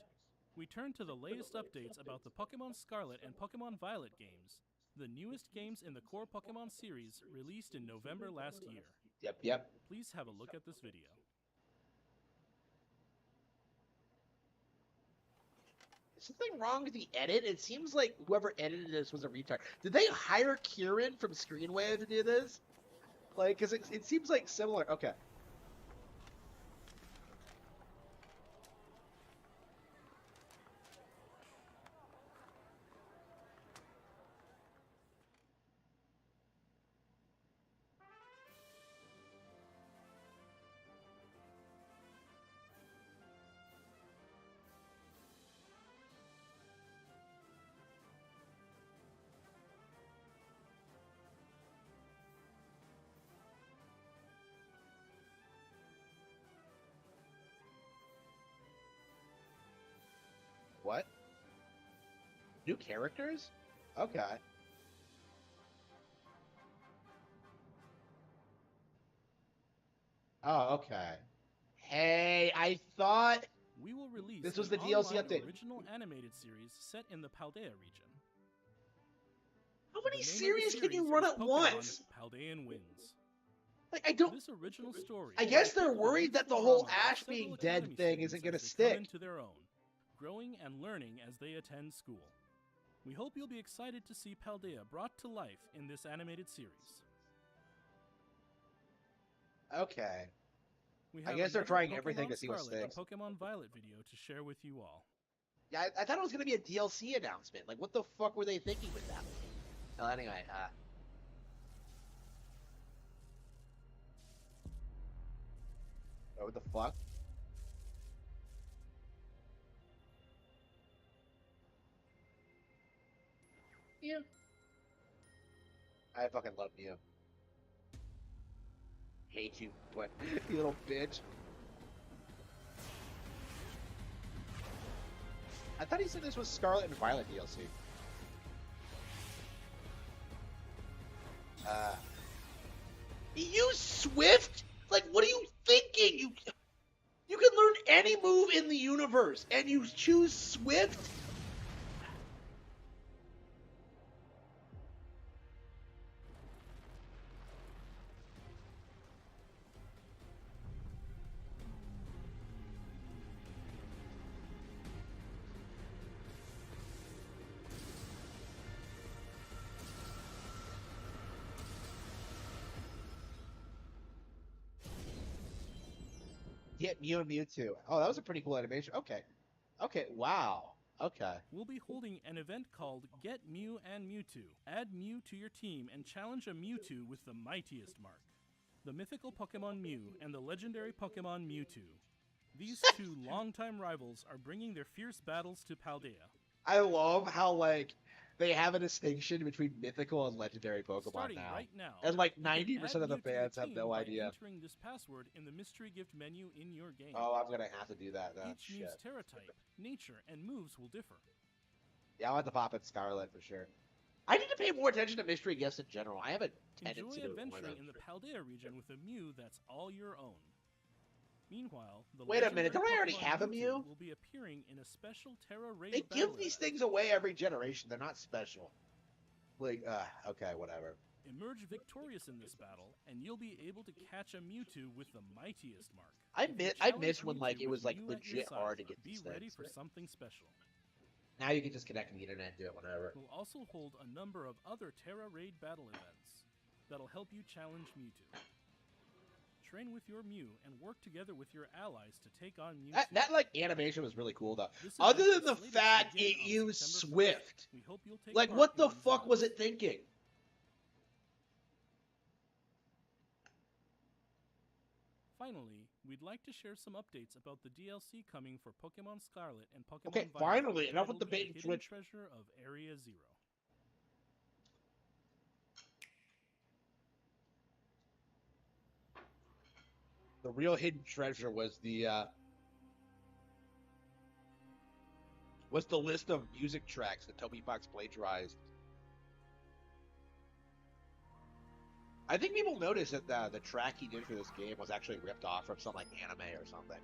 we turn to the latest updates about the Pokemon Scarlet and Pokemon Violet games, the newest games in the core Pokemon series released in November last year. Yep. Please have a look at this video. Is something wrong with the edit? It seems like whoever edited this was a retard. Did they hire Kieran from Screenwave to do this? Like, because it seems like similar. Okay. What? New characters? Okay. Oh, okay. Hey, I thought we will release this was the DLC update. Original animated series set in the Paldea region. How many series can you run at once? Paldean Winds. Like, I don't. This original story. I guess they're worried that the whole Ash being dead thing isn't going to stick. Into their own, growing and learning as they attend school. We hope you'll be excited to see Paldea brought to life in this animated series. Okay. I guess they're trying everything to see what sticks. A Pokemon Violet video to share with you all. Yeah, I thought it was going to be a DLC announcement. Like, what the fuck were they thinking with that? Well, anyway, what the fuck? Yeah. I fucking love you. Hate you, what? You little bitch. I thought he said this was Scarlet and Violet DLC. He used Swift? Like, what are you thinking? You can learn any move in the universe, and you choose Swift? Get Mew and Mewtwo. Oh, that was a pretty cool animation. Okay. Okay, wow. Okay. We'll be holding an event called Get Mew and Mewtwo. Add Mew to your team and challenge a Mewtwo with the mightiest mark. The mythical Pokemon Mew and the legendary Pokemon Mewtwo. These two longtime rivals are bringing their fierce battles to Paldea. I love how, like, they have a distinction between mythical and legendary Pokemon now. Right now. And like You can 90% of the add Mew to your fans have team no by idea. Entering this password in the mystery gift menu in your game. Oh, I'm gonna have to do that then. Each Mew's Terra type, nature, and moves will differ. Yeah, I'll have to pop in Scarlet for sure. I need to pay more attention to mystery gifts in general. I have a tendency Enjoy to adventuring in the Paldea region with a Mew that's all your own. Meanwhile, the Wait a minute, don't I already Pokemon have a Mewtwo Mew? will be appearing in a special Terra Raid They battle give these things away every generation. They're not special. Like, okay, whatever. Emerge victorious in this battle, and you'll be able to catch a Mewtwo with the mightiest mark. I miss when like it was like legit hard to get Be these ready things. for something special. Now you can just connect to the internet and do it whenever. We'll also hold a number of other Terra Raid battle events that'll help you challenge Mewtwo. Train with your Mew and work together with your allies to take on Mewtwo. That like animation was really cool though. This Other event than is the slated to fact begin it on used September 1st. Swift. We hope you'll take Like part what the in these fuck was it thinking? Finally, we'd like to share some updates about the DLC coming for Pokemon Scarlet and Pokemon Okay, Violet, finally, enough with titled the bait and Hidden switch. Treasure of Area Zero. The real hidden treasure was the list of music tracks that Toby Fox plagiarized. I think people noticed that the track he did for this game was actually ripped off from some like anime or something.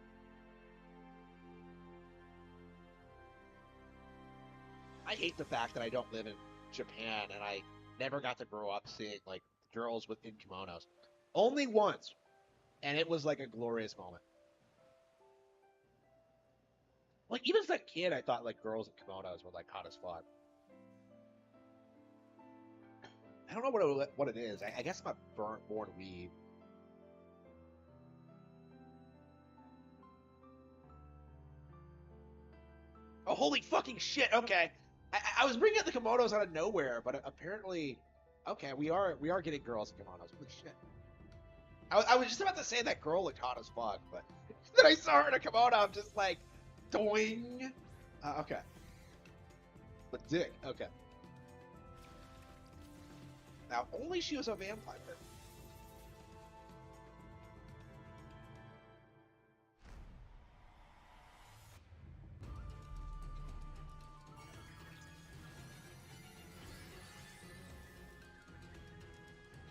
I hate the fact that I don't live in Japan and I never got to grow up seeing like girls in kimonos. Only once. And it was like a glorious moment. Like even as a kid, I thought like girls in kimonos were like hot as fuck. I don't know what it is. I guess I'm a born weeb. Oh, holy fucking shit! Okay, I was bringing up the kimonos out of nowhere, but apparently, okay, we are getting girls in kimonos. Holy shit! I was just about to say that girl looked hot as fuck, but then I saw her in a kimono. I'm just like, doing. Okay. But dick. Okay. Now, only she was a vampire.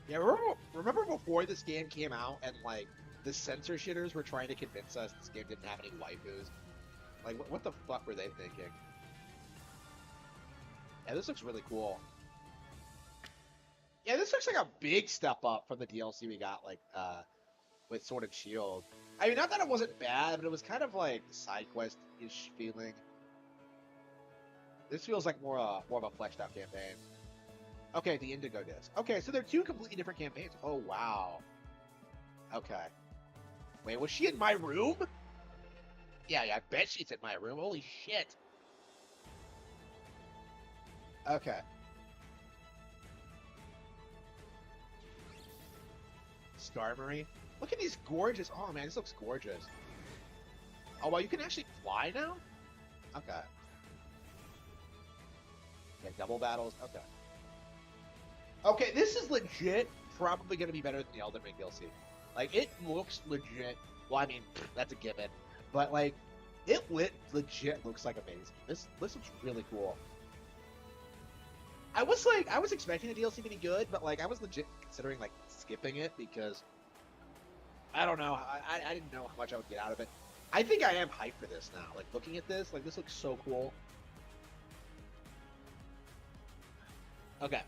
Yeah, remember before this game came out and, like, the censor shitters were trying to convince us this game didn't have any waifus? Like, what the fuck were they thinking? Yeah, this looks really cool. Yeah, this looks like a big step up from the DLC we got, like, with Sword and Shield. I mean, not that it wasn't bad, but it was kind of like side quest-ish feeling. This feels like more of a fleshed out campaign. Okay, the Indigo Disc. Okay, so they're two completely different campaigns. Oh, wow. Okay. Wait, was she in my room? Yeah, I bet she's in my room. Holy shit. Okay. Skarmory. Look at these gorgeous. Oh man, this looks gorgeous. Oh well, you can actually fly now? Okay. Yeah, double battles. Okay. Okay, this is legit probably going to be better than the Elden Ring DLC. Like, it looks legit. Well, I mean, that's a given. But, like, it legit looks like amazing. This looks really cool. I was expecting the DLC to be good, but, like, I was legit considering, like, skipping it because, I don't know. I didn't know how much I would get out of it. I think I am hyped for this now. Like, looking at this, like, this looks so cool. Okay.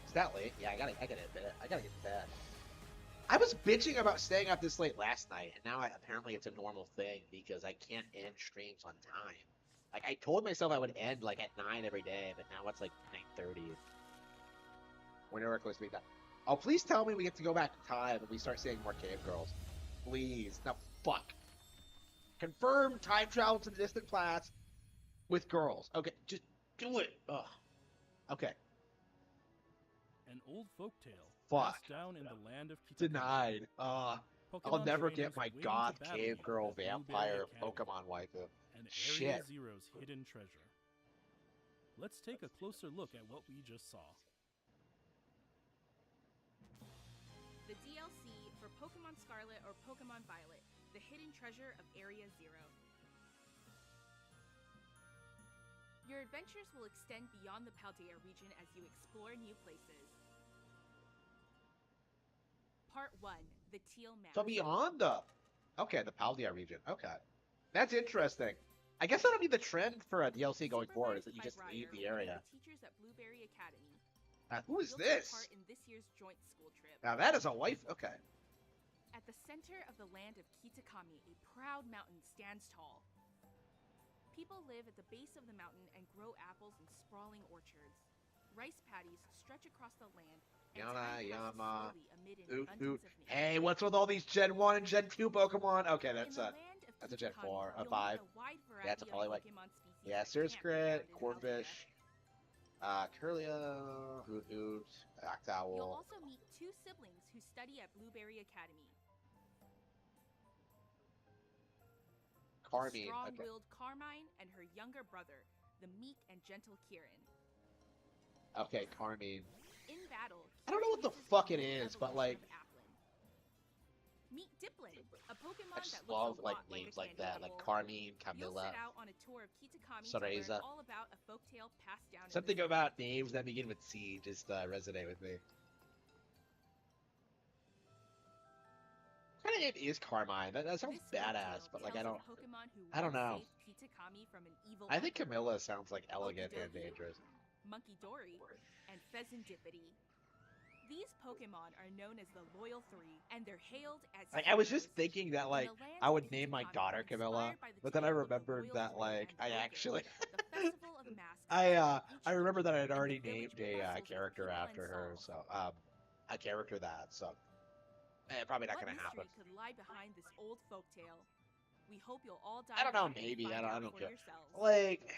Is that late? Yeah, I gotta admit it. I gotta get to bed. I was bitching about staying up this late last night, and now apparently it's a normal thing because I can't end streams on time. Like, I told myself I would end, like, at 9 every day, but now it's, like, 9:30. Whenever it goes to be done. Oh, please tell me we get to go back in time and we start seeing more cave girls. Please. No, fuck. Confirm time travel to the distant past with girls. Okay, just do it. Ugh. Okay. An old folktale Fuck. Passed down in the land of Kitakami. Denied. I'll Pokemon never trainers get my win to goth battle cave you girl at Blueberry vampire Academy Pokemon waifu. and Shit. Area Zero's hidden treasure. Let's take a closer look at what we just saw. The DLC for Pokemon Scarlet or Pokemon Violet, the hidden treasure of Area Zero. Your adventures will extend beyond the Paldea region as you explore new places. Part 1, the Teal Map. So beyond the Paldea region. Okay. That's interesting. I guess that'll be the trend for a DLC going forward, is that you just leave the area. The teachers at Blueberry Academy. Who is You'll this? take part in this year's joint school trip. Now that is a wife. Okay. At the center of the land of Kitakami, a proud mountain stands tall. People live at the base of the mountain and grow apples in sprawling orchards. Rice paddies stretch across the land. And time passes slowly amid an Oot, abundance oot. of nature. Hey, what's with all these Gen 1 and Gen 2 Pokemon? Okay, that's a Gen 4, a 5. Yeah, it's a Poliwag. Yeah, Surskrit, Corphish, Curlia, Hoot Hoot, Octowl. You'll also meet two siblings who study at Blueberry Academy. Carmine. Okay. Strong-willed Carmine and her younger brother, the meek and gentle Kieran. Okay, Carmine. In battle, I don't know what the fuck it is, but like, meet Diplin, a Pokemon I just that love looks a like lot names like like a that, candy like apple. Carmine, You'll Camilla, set out on a tour of Kitakami to Cereza. learn all about a folktale passed down. Something about names that begin with C just resonate with me. What kind of name is Carmine? That sounds badass, but like I don't know. Kitakami from an evil I think Camilla sounds like elegant and dangerous. Monkey Dory, and Pheasantipity. These Pokemon are known as the Loyal Three, and they're hailed as Like I was just thinking that like I would name my daughter Camilla, but then I remembered that like I actually I remember that I had already named a character after her, so a character that so probably not gonna happen. What mystery could lie behind this old folktale? We hope you'll all dive I don't know, in and maybe find I out don't for care. yourselves. Like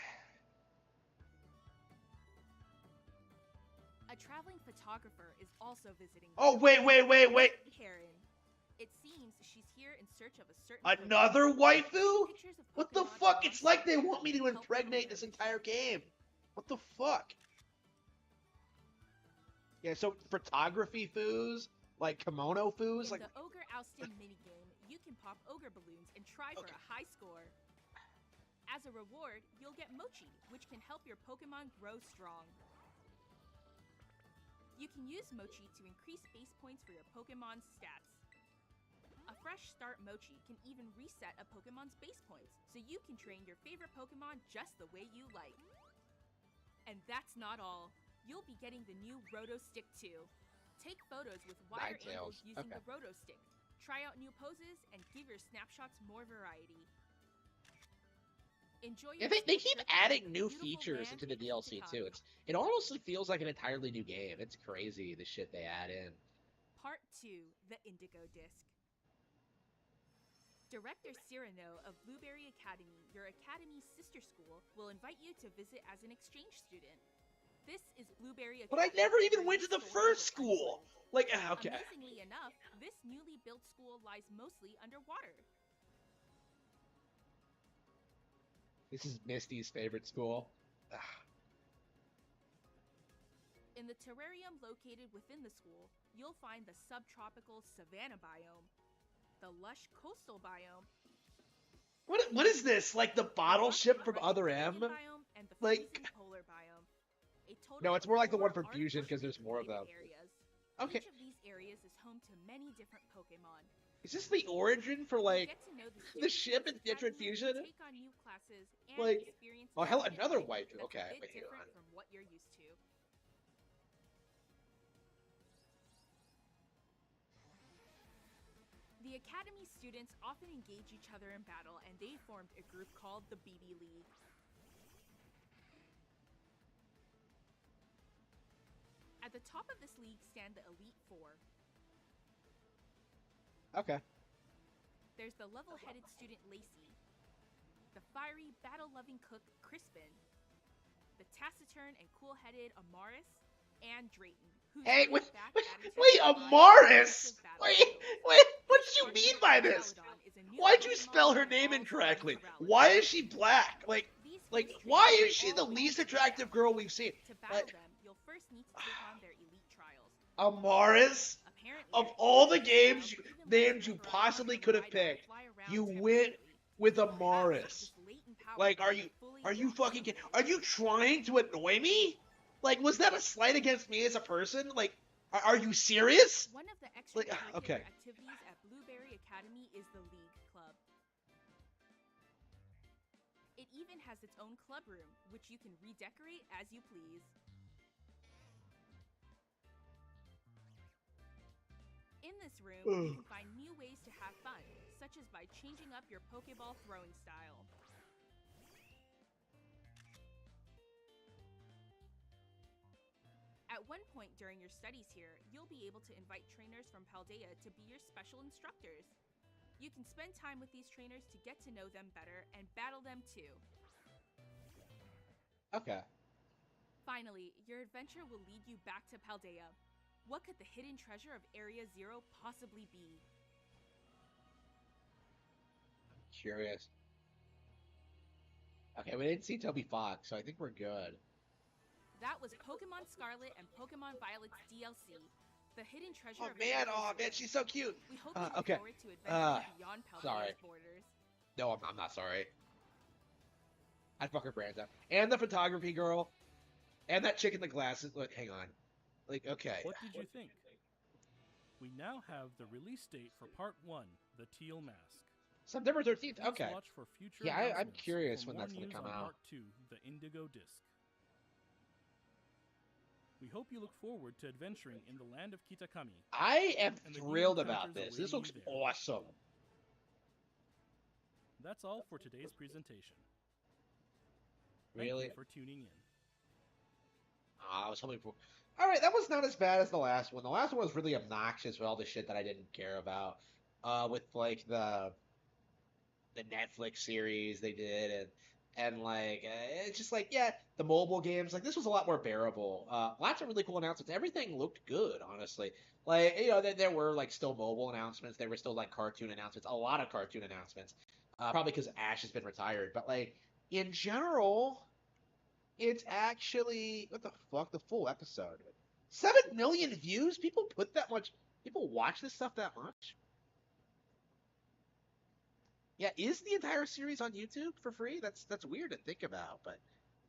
a traveling photographer is also visiting. oh wait. Karen. It seems she's here in search of a certain Another waifu? Pictures of What the Pokemon fuck? It's like they help want me to impregnate this entire game. What the fuck? Yeah, so photography foos, like kimono foos, In like the Ogre Ousting minigame, you can pop ogre balloons and try for a high score. As a reward, you'll get Mochi, which can help your Pokemon grow strong. You can use Mochi to increase base points for your Pokemon's stats. A fresh start Mochi can even reset a Pokemon's base points, so you can train your favorite Pokemon just the way you like. And that's not all. You'll be getting the new Roto Stick too. Take photos with wider angles using the Roto Stick. Try out new poses and give your snapshots more variety. Enjoy your they keep trip adding to new beautiful features land into the in DLC too. Kitakami. It almost feels like an entirely new game. It's crazy the shit they add in. Part 2, the Indigo Disc. Director Cyrano of Blueberry Academy, your academy's sister school, will invite you to visit as an exchange student. This is Blueberry Academy. But I never even went to the first school. Like okay. Amazingly enough, this newly built school lies mostly underwater. This is Misty's favorite school. Ugh. In the terrarium located within the school, you'll find the subtropical savanna biome, the lush coastal biome, What is this? Like the bottle ship from Other M? biome, and the Like freezing polar biome. A total no, it's of more like the 4 one from Fusion because there's more of them. areas. Okay. Each of these areas is home to many different Pokemon. Is this the origin for like Get to know the ship in Theatric Fusion? Take on new classes and Like experience oh hell, content another that's waifu. a Okay, bit wait, hang different on. from what you're used to. The Academy students often engage each other in battle, and they formed a group called the BB League. At the top of this league stand the Elite Four. Okay. There's the level-headed student Lacey, the fiery, battle-loving cook Crispin, the taciturn and cool-headed Amaris, and Drayton, Hey, wait, Amaris? Wait, what did you mean by this? Why'd you spell her name incorrectly? Why is she black? Like, why is she the least attractive girl we've seen? Like, Amaris? Of all the names you possibly could have picked, you went with Amaris. Like, are you fucking kidding? Are you trying to annoy me? Like, was that a slight against me as a person? Like, are you serious? One of the Like, extracurricular okay. activities at Blueberry Academy is the League Club. It even has its own club room, which you can redecorate as you please. In this room, you can find new ways to have fun, such as by changing up your Pokeball throwing style. At one point during your studies here, you'll be able to invite trainers from Paldea to be your special instructors. You can spend time with these trainers to get to know them better and battle them too. Okay. Finally, your adventure will lead you back to Paldea. What could the hidden treasure of Area Zero possibly be? Curious. Okay, we didn't see Toby Fox, so I think we're good. That was Pokemon Scarlet and Pokemon Violet's DLC, the hidden treasure of Man, Area oh man, Zero. she's so cute. We hope you look Okay. forward to adventuring beyond Sorry. Paldea's borders. No, I'm not sorry. I'd fuck her brains out. And the photography girl. And that chick in the glasses. Look, hang on. Like, okay. What did you think? We now have the release date for Part 1, The Teal Mask. September 13th. Please Okay. watch for future Yeah, I'm announcements curious for when more that's going to news come on out. Part 2, The Indigo Disc. We hope you look forward to adventuring in the land of Kitakami. I am and the new thrilled about encounters this. This awaiting looks you there. awesome. That's all for today's presentation. Thank Really? you for tuning in. I was hoping for. All right, that was not as bad as the last one. The last one was really obnoxious with all the shit that I didn't care about. With like the Netflix series they did, and like it's just like the mobile games. Like this was a lot more bearable. Lots of really cool announcements. Everything looked good, honestly. Like there were like still mobile announcements. There were still like cartoon announcements. A lot of cartoon announcements. Probably because Ash has been retired, but like in general. It's actually what the fuck? The full episode, 7 million views. People put that much. People watch this stuff that much. Yeah, is the entire series on YouTube for free? That's weird to think about, but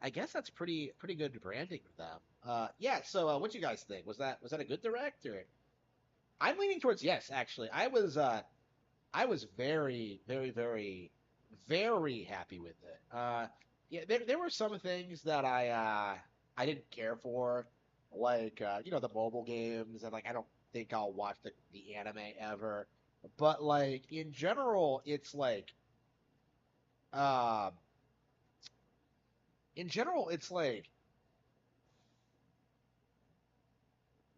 I guess that's pretty good branding for them. Yeah. So, what you guys think? Was that a good direct? Or I'm leaning towards yes. Actually, I was very very happy with it. Yeah, there were some things that I didn't care for, like the mobile games, and like I don't think I'll watch the anime ever. But like in general, it's like in general, it's like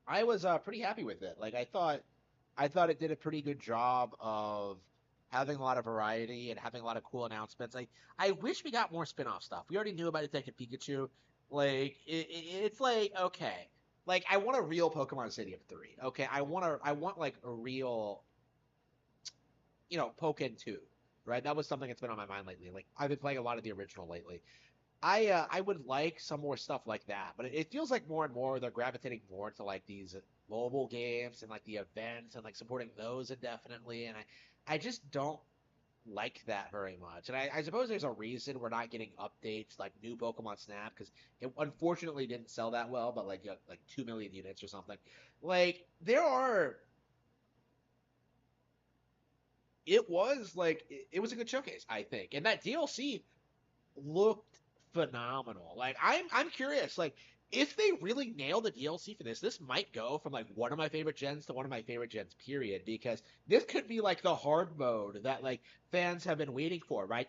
I was pretty happy with it. Like I thought it did a pretty good job of having a lot of variety and having a lot of cool announcements. I wish we got more spin-off stuff. We already knew about Detective Pikachu. Like it's like okay, like I want a real Pokemon Stadium 3. Okay, I want like a real, Pokken 2. Right, that was something that's been on my mind lately. Like I've been playing a lot of the original lately. I would like some more stuff like that, but it feels like more and more they're gravitating more to like these mobile games and like the events and like supporting those indefinitely, and I just don't like that very much. And I suppose there's a reason we're not getting updates like new Pokemon Snap because it unfortunately didn't sell that well, but like 2 million units or something. Like it was a good showcase, I think, and that DLC looked phenomenal. Like I'm curious, like if they really nail the DLC for this might go from like one of my favorite gens to one of my favorite gens, period, because this could be like the hard mode that like fans have been waiting for, right?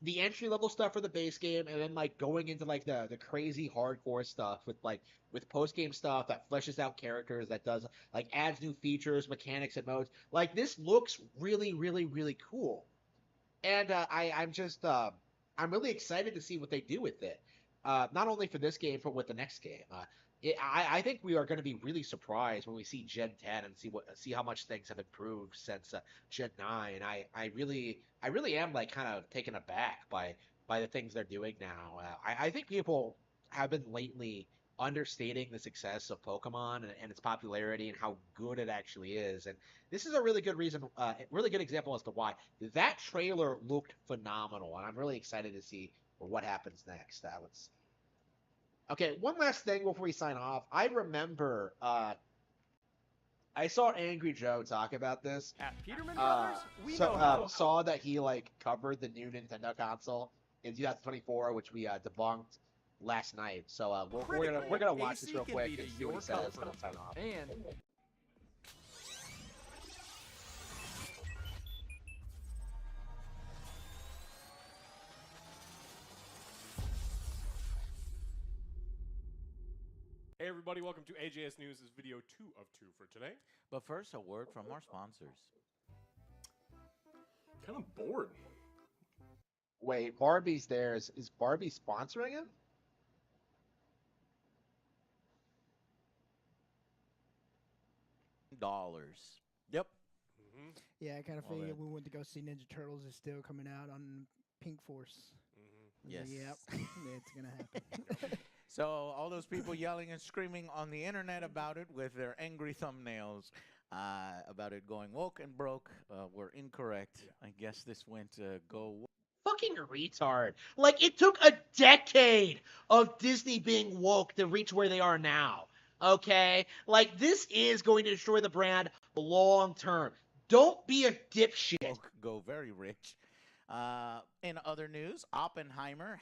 The entry level stuff for the base game, and then like going into like the crazy hardcore stuff with post game stuff that fleshes out characters, that does like adds new features, mechanics, and modes. Like this looks really, really, really cool, and I'm really excited to see what they do with it. Not only for this game, but with the next game. I think we are going to be really surprised when we see Gen 10 and see how much things have improved since Gen 9. I really am like kind of taken aback by the things they're doing now. I think people have been lately understating the success of Pokemon and its popularity and how good it actually is. And this is a really good reason, really good example as to why. That trailer looked phenomenal, and I'm really excited to see what happens next. Okay, one last thing before we sign off. I remember I saw Angry Joe talk about this. At Peterman Brothers, we know how. Saw that he like covered the new Nintendo console in 2024, which we debunked last night. So we're gonna watch this real quick and see what he says, and I'll sign off. And hey everybody, welcome to AJS News' video 2 of 2 for today. But first, a word from our sponsors. Kind of bored. Wait, Barbie's there. Is Barbie sponsoring him? Dollars. Yep. Mm-hmm. Yeah, I kind of figured we went to go see Ninja Turtles is still coming out on Pink Force. Yes. Yep, it's gonna happen. So all those people yelling and screaming on the internet about it with their angry thumbnails about it going woke and broke were incorrect. Yeah. I guess this went go. Fucking retard. Like, it took a decade of Disney being woke to reach where they are now. Okay? Like, this is going to destroy the brand long term. Don't be a dipshit. Go very rich. In other news, Oppenheimer,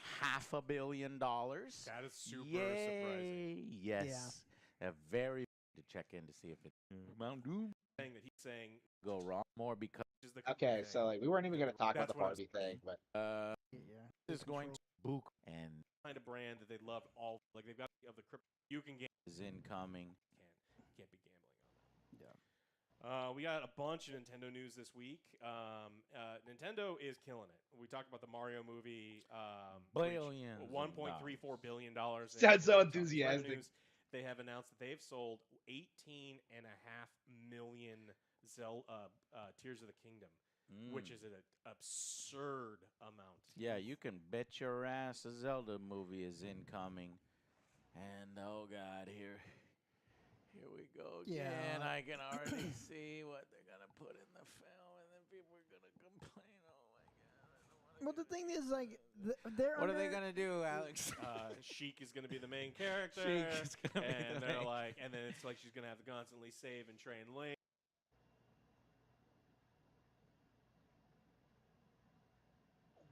$500 million. That is super surprising. Yes. Yeah. Very to check in to see if it's Mountain saying that he's saying go wrong more because okay, so like we weren't even gonna talk about the Barbie thing, but this is going to book and kind of brand that they love all like they've got of the crypto you can get is incoming. Can't be gambling on that. Yeah. We got a bunch of Nintendo news this week. Nintendo is killing it. We talked about the Mario movie. $1.34 billion. Sounds so enthusiastic. They have announced that they've sold 18.5 million Tears of the Kingdom, which is an absurd amount. Yeah, you can bet your ass a Zelda movie is incoming. And oh god, here we go again. Yeah. I can already see what they're gonna put in the film, and then people are gonna complain. Oh my god! Well, the thing is, like, they're what are they gonna do, Alex? Sheik is gonna be the main character, and they're like, and then it's like she's gonna have to constantly save and train Link.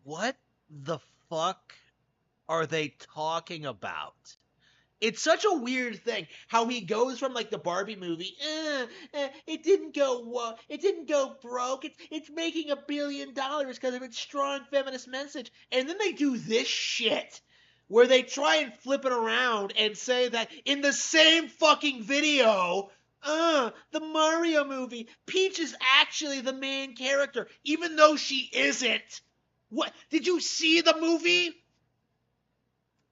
What the fuck are they talking about? It's such a weird thing how he goes from like the Barbie movie, it didn't go broke. It's making $1 billion because of its strong feminist message, and then they do this shit where they try and flip it around and say that in the same fucking video, the Mario movie, Peach is actually the main character, even though she isn't. What? Did you see the movie?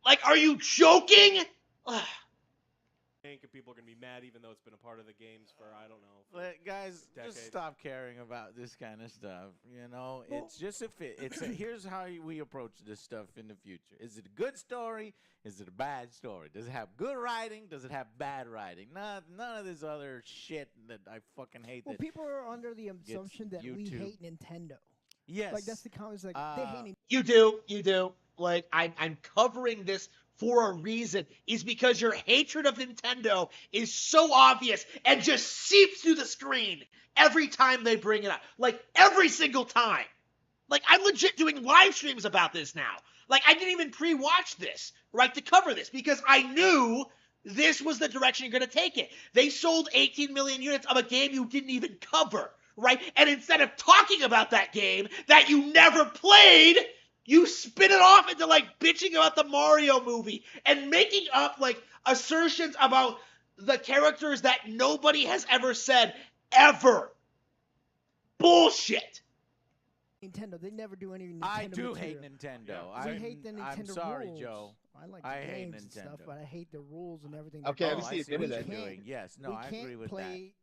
Like, are you joking? I think people are going to be mad even though it's been a part of the games for, I don't know. But guys, decades. Just stop caring about this kind of stuff. You know, it's just here's how we approach this stuff in the future. Is it a good story? Is it a bad story? Does it have good writing? Does it have bad writing? None of this other shit that I fucking hate. Well, people are under the assumption that we hate Nintendo. Yes. Like, that's the comments, like, they hate Nintendo. You do. Like, I'm covering this for a reason, is because your hatred of Nintendo is so obvious and just seeps through the screen every time they bring it up. Like, every single time. Like, I'm legit doing live streams about this now. Like, I didn't even pre-watch this, right, to cover this, because I knew this was the direction you're going to take it. They sold 18 million units of a game you didn't even cover, right? And instead of talking about that game that you never played, you spin it off into, like, bitching about the Mario movie and making up, like, assertions about the characters that nobody has ever said, ever. Bullshit. Nintendo. They never do any Nintendo I do hate material. Nintendo. I hate the Nintendo I'm sorry, rules. Joe. I like I the hate games and stuff, Nintendo. but I hate the rules and everything. Okay, that I see we what you're doing. Yes, no, I agree with We can't play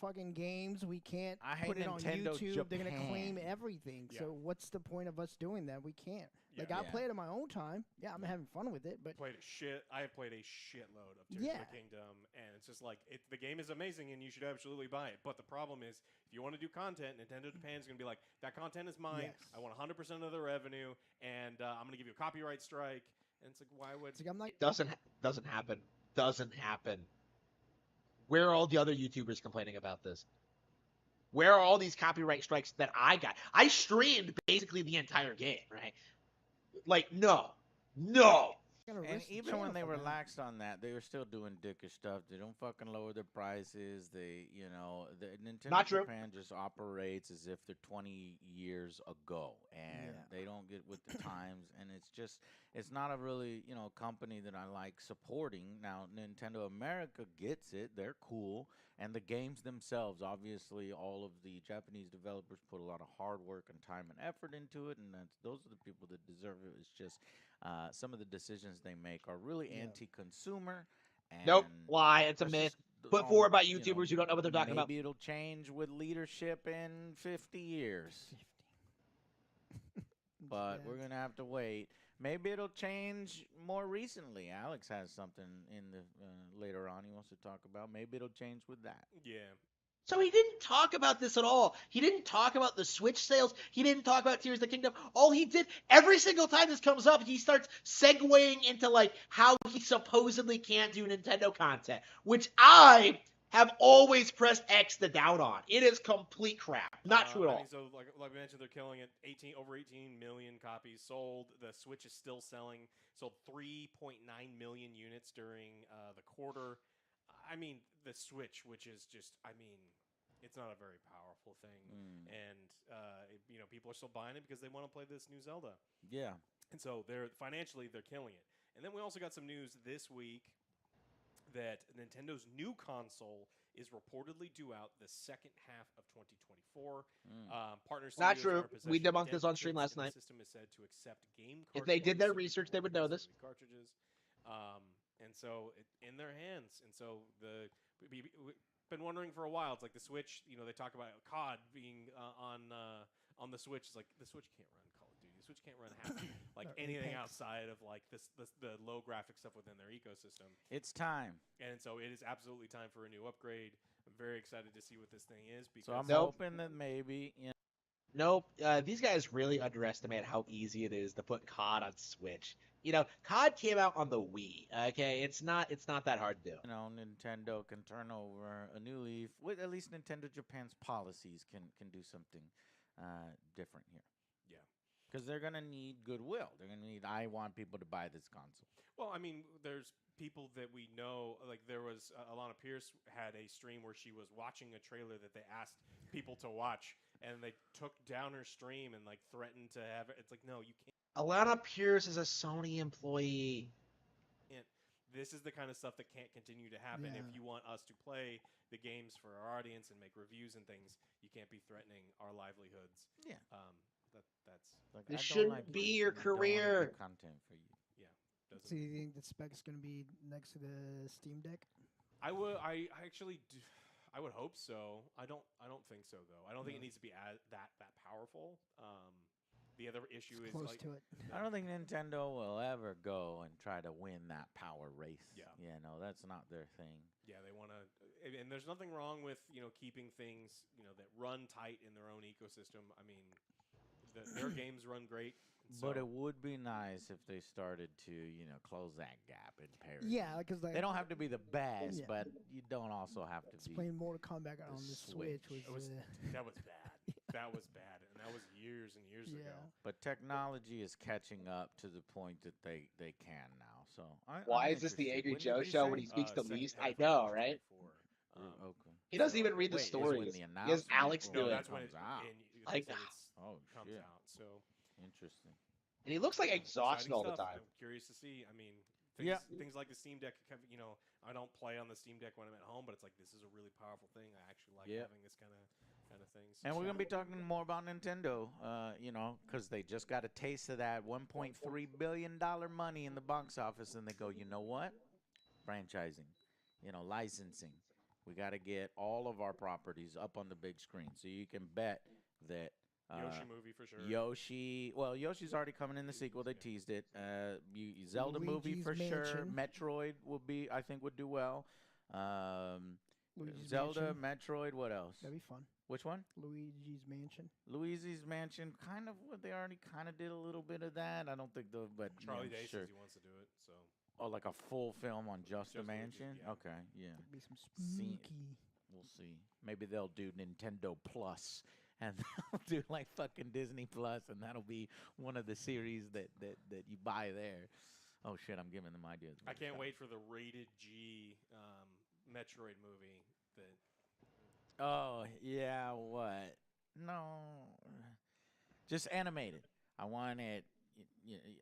fucking games. We can't I hate put it on Nintendo YouTube. They're gonna claim Japan. everything. Yeah. So what's the point of us doing that? We can't. Like Yeah. I play it in my own time. Yeah, I'm having fun with it, but I have played a shitload of Tears Yeah. of the Kingdom, and it's just like the game is amazing, and you should absolutely buy it. But the problem is, if you want to do content, Nintendo Japan is going to be like, that content is mine. Yes. I want 100% of the revenue, and I'm going to give you a copyright strike. And it's like, why would? it's like I'm like, It doesn't happen. Doesn't happen. Where are all the other YouTubers complaining about this? Where are all these copyright strikes that I got? I streamed basically the entire game, right? Like, no. And even when they relaxed on that, they were still doing dickish stuff. They don't fucking lower their prices. They, the Nintendo Not true. Japan just operates as if they're 20 years ago, and they don't get with the times. And it's not a really, company that I like supporting. Now, Nintendo America gets it. They're cool. And the games themselves, obviously, all of the Japanese developers put a lot of hard work and time and effort into it, and those are the people that deserve it. It's just some of the decisions they make are really anti-consumer. Nope, lie. It's a that's myth. just Put forward by YouTubers who don't know what they're talking about. Maybe it'll change with leadership in 50 years. But we're going to have to wait. Maybe it'll change more recently. Alex has something in the later on he wants to talk about. Maybe it'll change with that. Yeah. So he didn't talk about this at all. He didn't talk about the Switch sales. He didn't talk about Tears of the Kingdom. All he did, every single time this comes up, he starts segueing into like how he supposedly can't do Nintendo content, which I have always pressed X to doubt on. It is complete crap. Not true at all. So like we mentioned, they're killing it. Over 18 million copies sold. The Switch is still selling. Sold 3.9 million units during the quarter. I mean, the Switch, which is just, it's not a very powerful thing. And, people are still buying it because they want to play this new Zelda. Yeah. And so financially, they're killing it. And then we also got some news this week that Nintendo's new console is reportedly due out the second half of 2024. Partner Not studios true. are in possession We of debunked this on stream kits, last and night. The system is said to accept game If they did cartridges, their so research, people they would know this. cartridges. And so in their hands. And so we've been wondering for a while. It's like the Switch. They talk about COD being on the Switch. It's like the Switch can't run Call of Duty. The Switch can't run half anything outside of like the low graphic stuff within their ecosystem. It's time. And so it is absolutely time for a new upgrade. I'm very excited to see what this thing is. Because So I'm hoping that maybe Nope. These guys really underestimate how easy it is to put COD on Switch. COD came out on the Wii. Okay, it's not that hard to do. Nintendo can turn over a new leaf. With at least Nintendo Japan's policies can do something different here. Yeah. Because they're gonna need goodwill. They're gonna need. I want people to buy this console. Well, there's people that we know. Like there was Alana Pierce had a stream where she was watching a trailer that they asked people to watch, and they took down her stream and like threatened to have it. It's like, no, you can't. Alana Pierce is a Sony employee. This is the kind of stuff that can't continue to happen. If you want us to play the games for our audience and make reviews and things, you can't be threatening our livelihoods. Yeah. That's like, This shouldn't be your career. Content for you. Yeah. So you think the spec is going to be next to the Steam Deck? I actually do. I would hope so. I don't think so though. I don't think it needs to be that powerful. The other issue is close to it. I don't think Nintendo will ever go and try to win that power race. Yeah. That's not their thing. Yeah, they want to, and there's nothing wrong with keeping things that run tight in their own ecosystem. Their games run great. But it would be nice if they started to close that gap in parity. Yeah, because they don't have to be the best, but you don't also have to be. Playing Mortal Kombat on the Switch was that was bad. That was bad, and that was years and years ago. But technology is catching up to the point that they can now. So Why is this the Angry Joe show when he speaks the least? I know, right? Okay. He doesn't even read the stories. He has Alex do it. That's when it Like, comes out. So interesting. And he looks like exhausted all the time. I'm curious to see. Things like the Steam Deck. I don't play on the Steam Deck when I'm at home, but it's like this is a really powerful thing. I actually like having this kind of kind of things. And we're gonna be talking more about Nintendo, because they just got a taste of that $1.3 billion money in the box office, and they go, you know what? Franchising, licensing. We got to get all of our properties up on the big screen, so you can bet that Yoshi movie for sure. Yoshi's already coming in the sequel. They teased it. Zelda movie for sure. Metroid I think would do well. Zelda, Metroid. What else? That'd be fun. Which one? Luigi's Mansion. Luigi's Mansion, kind of what they already kind of did a little bit of that. I don't think but Charlie Day sure. says he wants to do it, so. Oh, like a full film on just the mansion? Yeah. Okay, yeah. Could be some spooky. We'll see. Maybe they'll do Nintendo Plus, and they'll do like fucking Disney Plus, and that'll be one of the series that you buy there. Oh shit, I'm giving them ideas. I can't wait for the rated G Metroid movie. Oh yeah, what? No, just animated. I want it.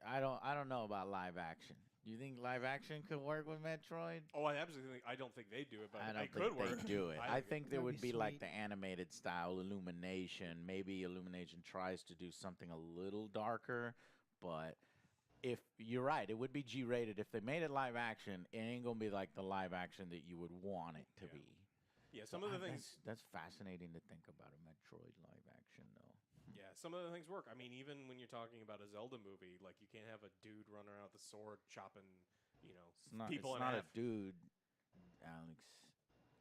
I don't know about live action. Do you think live action could work with Metroid? Oh, I don't think they do it, but I don't it could work. They do it. I think there would be sweet. like the animated style Illumination. Maybe Illumination tries to do something a little darker, but if you're right, it would be G-rated. If they made it live action, it ain't gonna be like the live action that you would want it to be. Yeah, some of the things that's fascinating to think about a Metroid live action though. Yeah, some of the things work. I mean, even when you're talking about a Zelda movie, like you can't have a dude running around with a sword chopping, people in half. It's not a dude, Alex.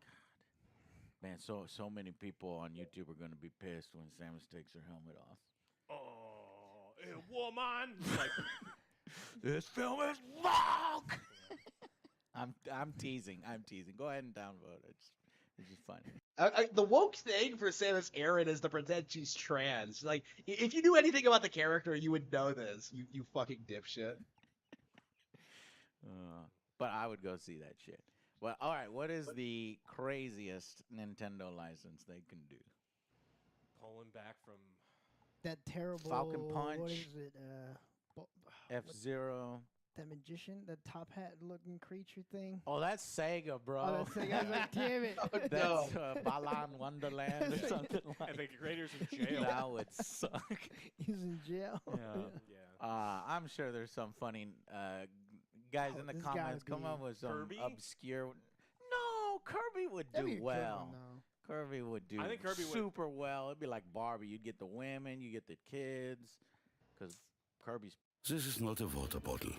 God, man, so many people on YouTube are going to be pissed when Samus takes her helmet off. Oh, woman! Like, this film is wrong. I'm teasing. Go ahead and downvote it. It's just funny. The woke thing for Samus Aran is to pretend she's trans. Like, if you knew anything about the character, you would know this. You fucking dipshit. But I would go see that shit. Well, all right. What is the craziest Nintendo license they can do? Pulling back from that terrible Falcon Punch. What is it? F-Zero. That magician, that top hat looking creature thing. Oh, that's Sega, bro. Oh, that's Sega. I was like, damn it. That's Balan Wonderland or something like. And the creator's in jail. That would suck. He's in jail. Yeah. I'm sure there's some funny guys in the comments come up with some Kirby? obscure. No, Kirby would do well. Kirby would do I think Kirby super well. It'd be like Barbie. You'd get the women, you get the kids, because Kirby's. This is not a water bottle.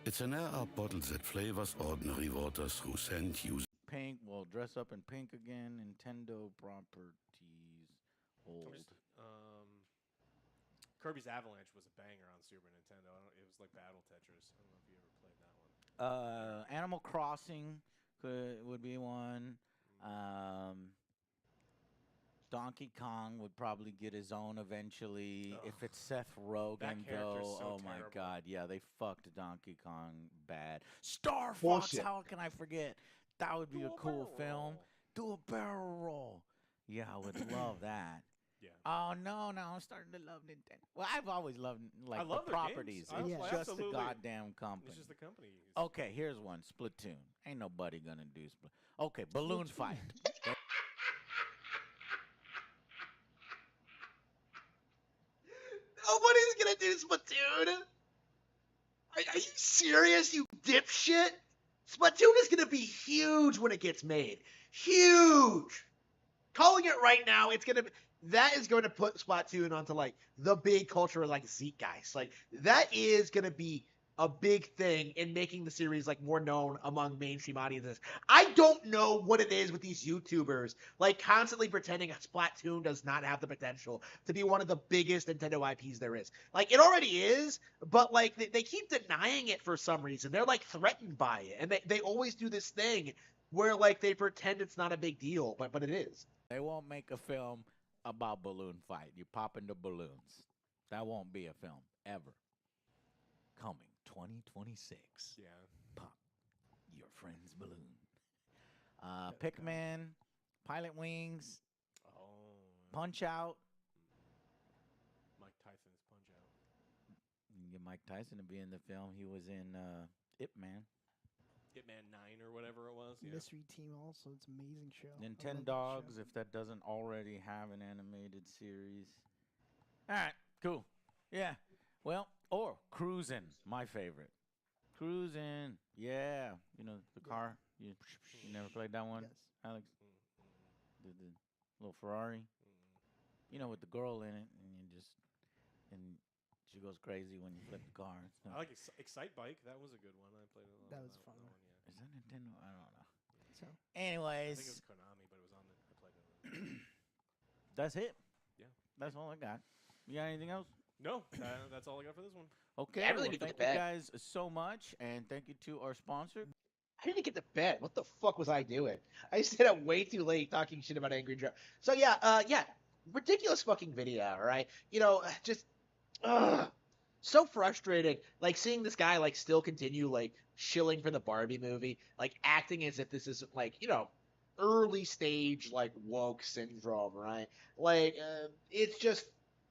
It's an air-up bottle that flavors ordinary water through scent using. Pink. Well, dress up in pink again. Nintendo properties. Old. Kirby's Avalanche was a banger on Super Nintendo. It was like Battle Tetris. I don't know if you ever played that one. Animal Crossing would be one. Donkey Kong would probably get his own eventually. If it's Seth Rogen, though, so my terrible. God, yeah, they fucked Donkey Kong bad. Star Fox, Bullshit. how can I forget? That would be a cool film. Do a barrel roll. Yeah, I would love that. Yeah. Oh no, I'm starting to love Nintendo. Well, I've always loved I the love their properties. games. It's just the goddamn company. It's just the company. Okay, here's one. Splatoon. Ain't nobody gonna do Splatoon. Okay, Balloon Fight. Nobody's gonna do Splatoon. Are you serious, you dipshit? Splatoon is gonna be huge when it gets made. Huge. Calling it right now, that is going to put Splatoon onto like the big culture like zeitgeist. Like that is going to be a big thing in making the series like more known among mainstream audiences. I don't know what it is with these YouTubers like constantly pretending Splatoon does not have the potential to be one of the biggest Nintendo IPs there is. Like it already is, but like they keep denying it for some reason. They're like threatened by it, and they always do this thing where like they pretend it's not a big deal, but it is. They won't make a film about balloon fight. You pop into balloons. That won't be a film ever. Coming 2026. Yeah. Pop your friend's balloon. Pikmin, Pilot Wings, Punch Out. Mike Tyson's Punch Out. You can get Mike Tyson to be in the film. He was in Ip Man. Hitman 9 or whatever it was. Yeah. Mystery Team also. It's an amazing show. I love that Nintendogs, show. if that doesn't already have an animated series. All right, cool. Yeah. Well, or Cruisin', my favorite. Cruisin', yeah. You know, the car. You never played that one, Alex? The little Ferrari. You know, with the girl in it, and she goes crazy when you flip the car. and stuff. I like Excite Bike. That was a good one. I played a lot. That was fun. That one, yeah. Is that Nintendo? I don't know. So, anyways, I think it was Konami, but it was on the. I played it. That's it. Yeah. That's all I got. You got anything else? No, that's all I got for this one. Okay. I really well, need to thank get you to bed. guys so much, and thank you to our sponsor. I didn't get to bed. What the fuck was I doing? I stayed up way too late talking shit about Angry Joe. So yeah, ridiculous fucking video, all right? You know, just so frustrating. Like seeing this guy like still continue like shilling for the Barbie movie, like acting as if this is like, you know, early stage like woke syndrome, right? Like it's just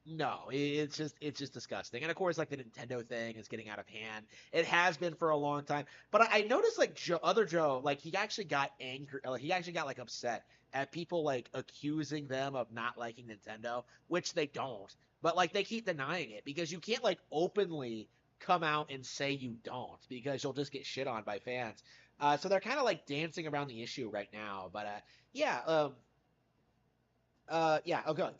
no, it's just disgusting. And of course, like the Nintendo thing is getting out of hand. It has been for a long time. But I noticed like other Joe, like he actually got angry. Like, he actually got like upset at people like accusing them of not liking Nintendo, which they don't. But like they keep denying it because you can't like openly come out and say you don't because you'll just get shit on by fans. So they're kind of like dancing around the issue right now. But yeah. Yeah. Okay.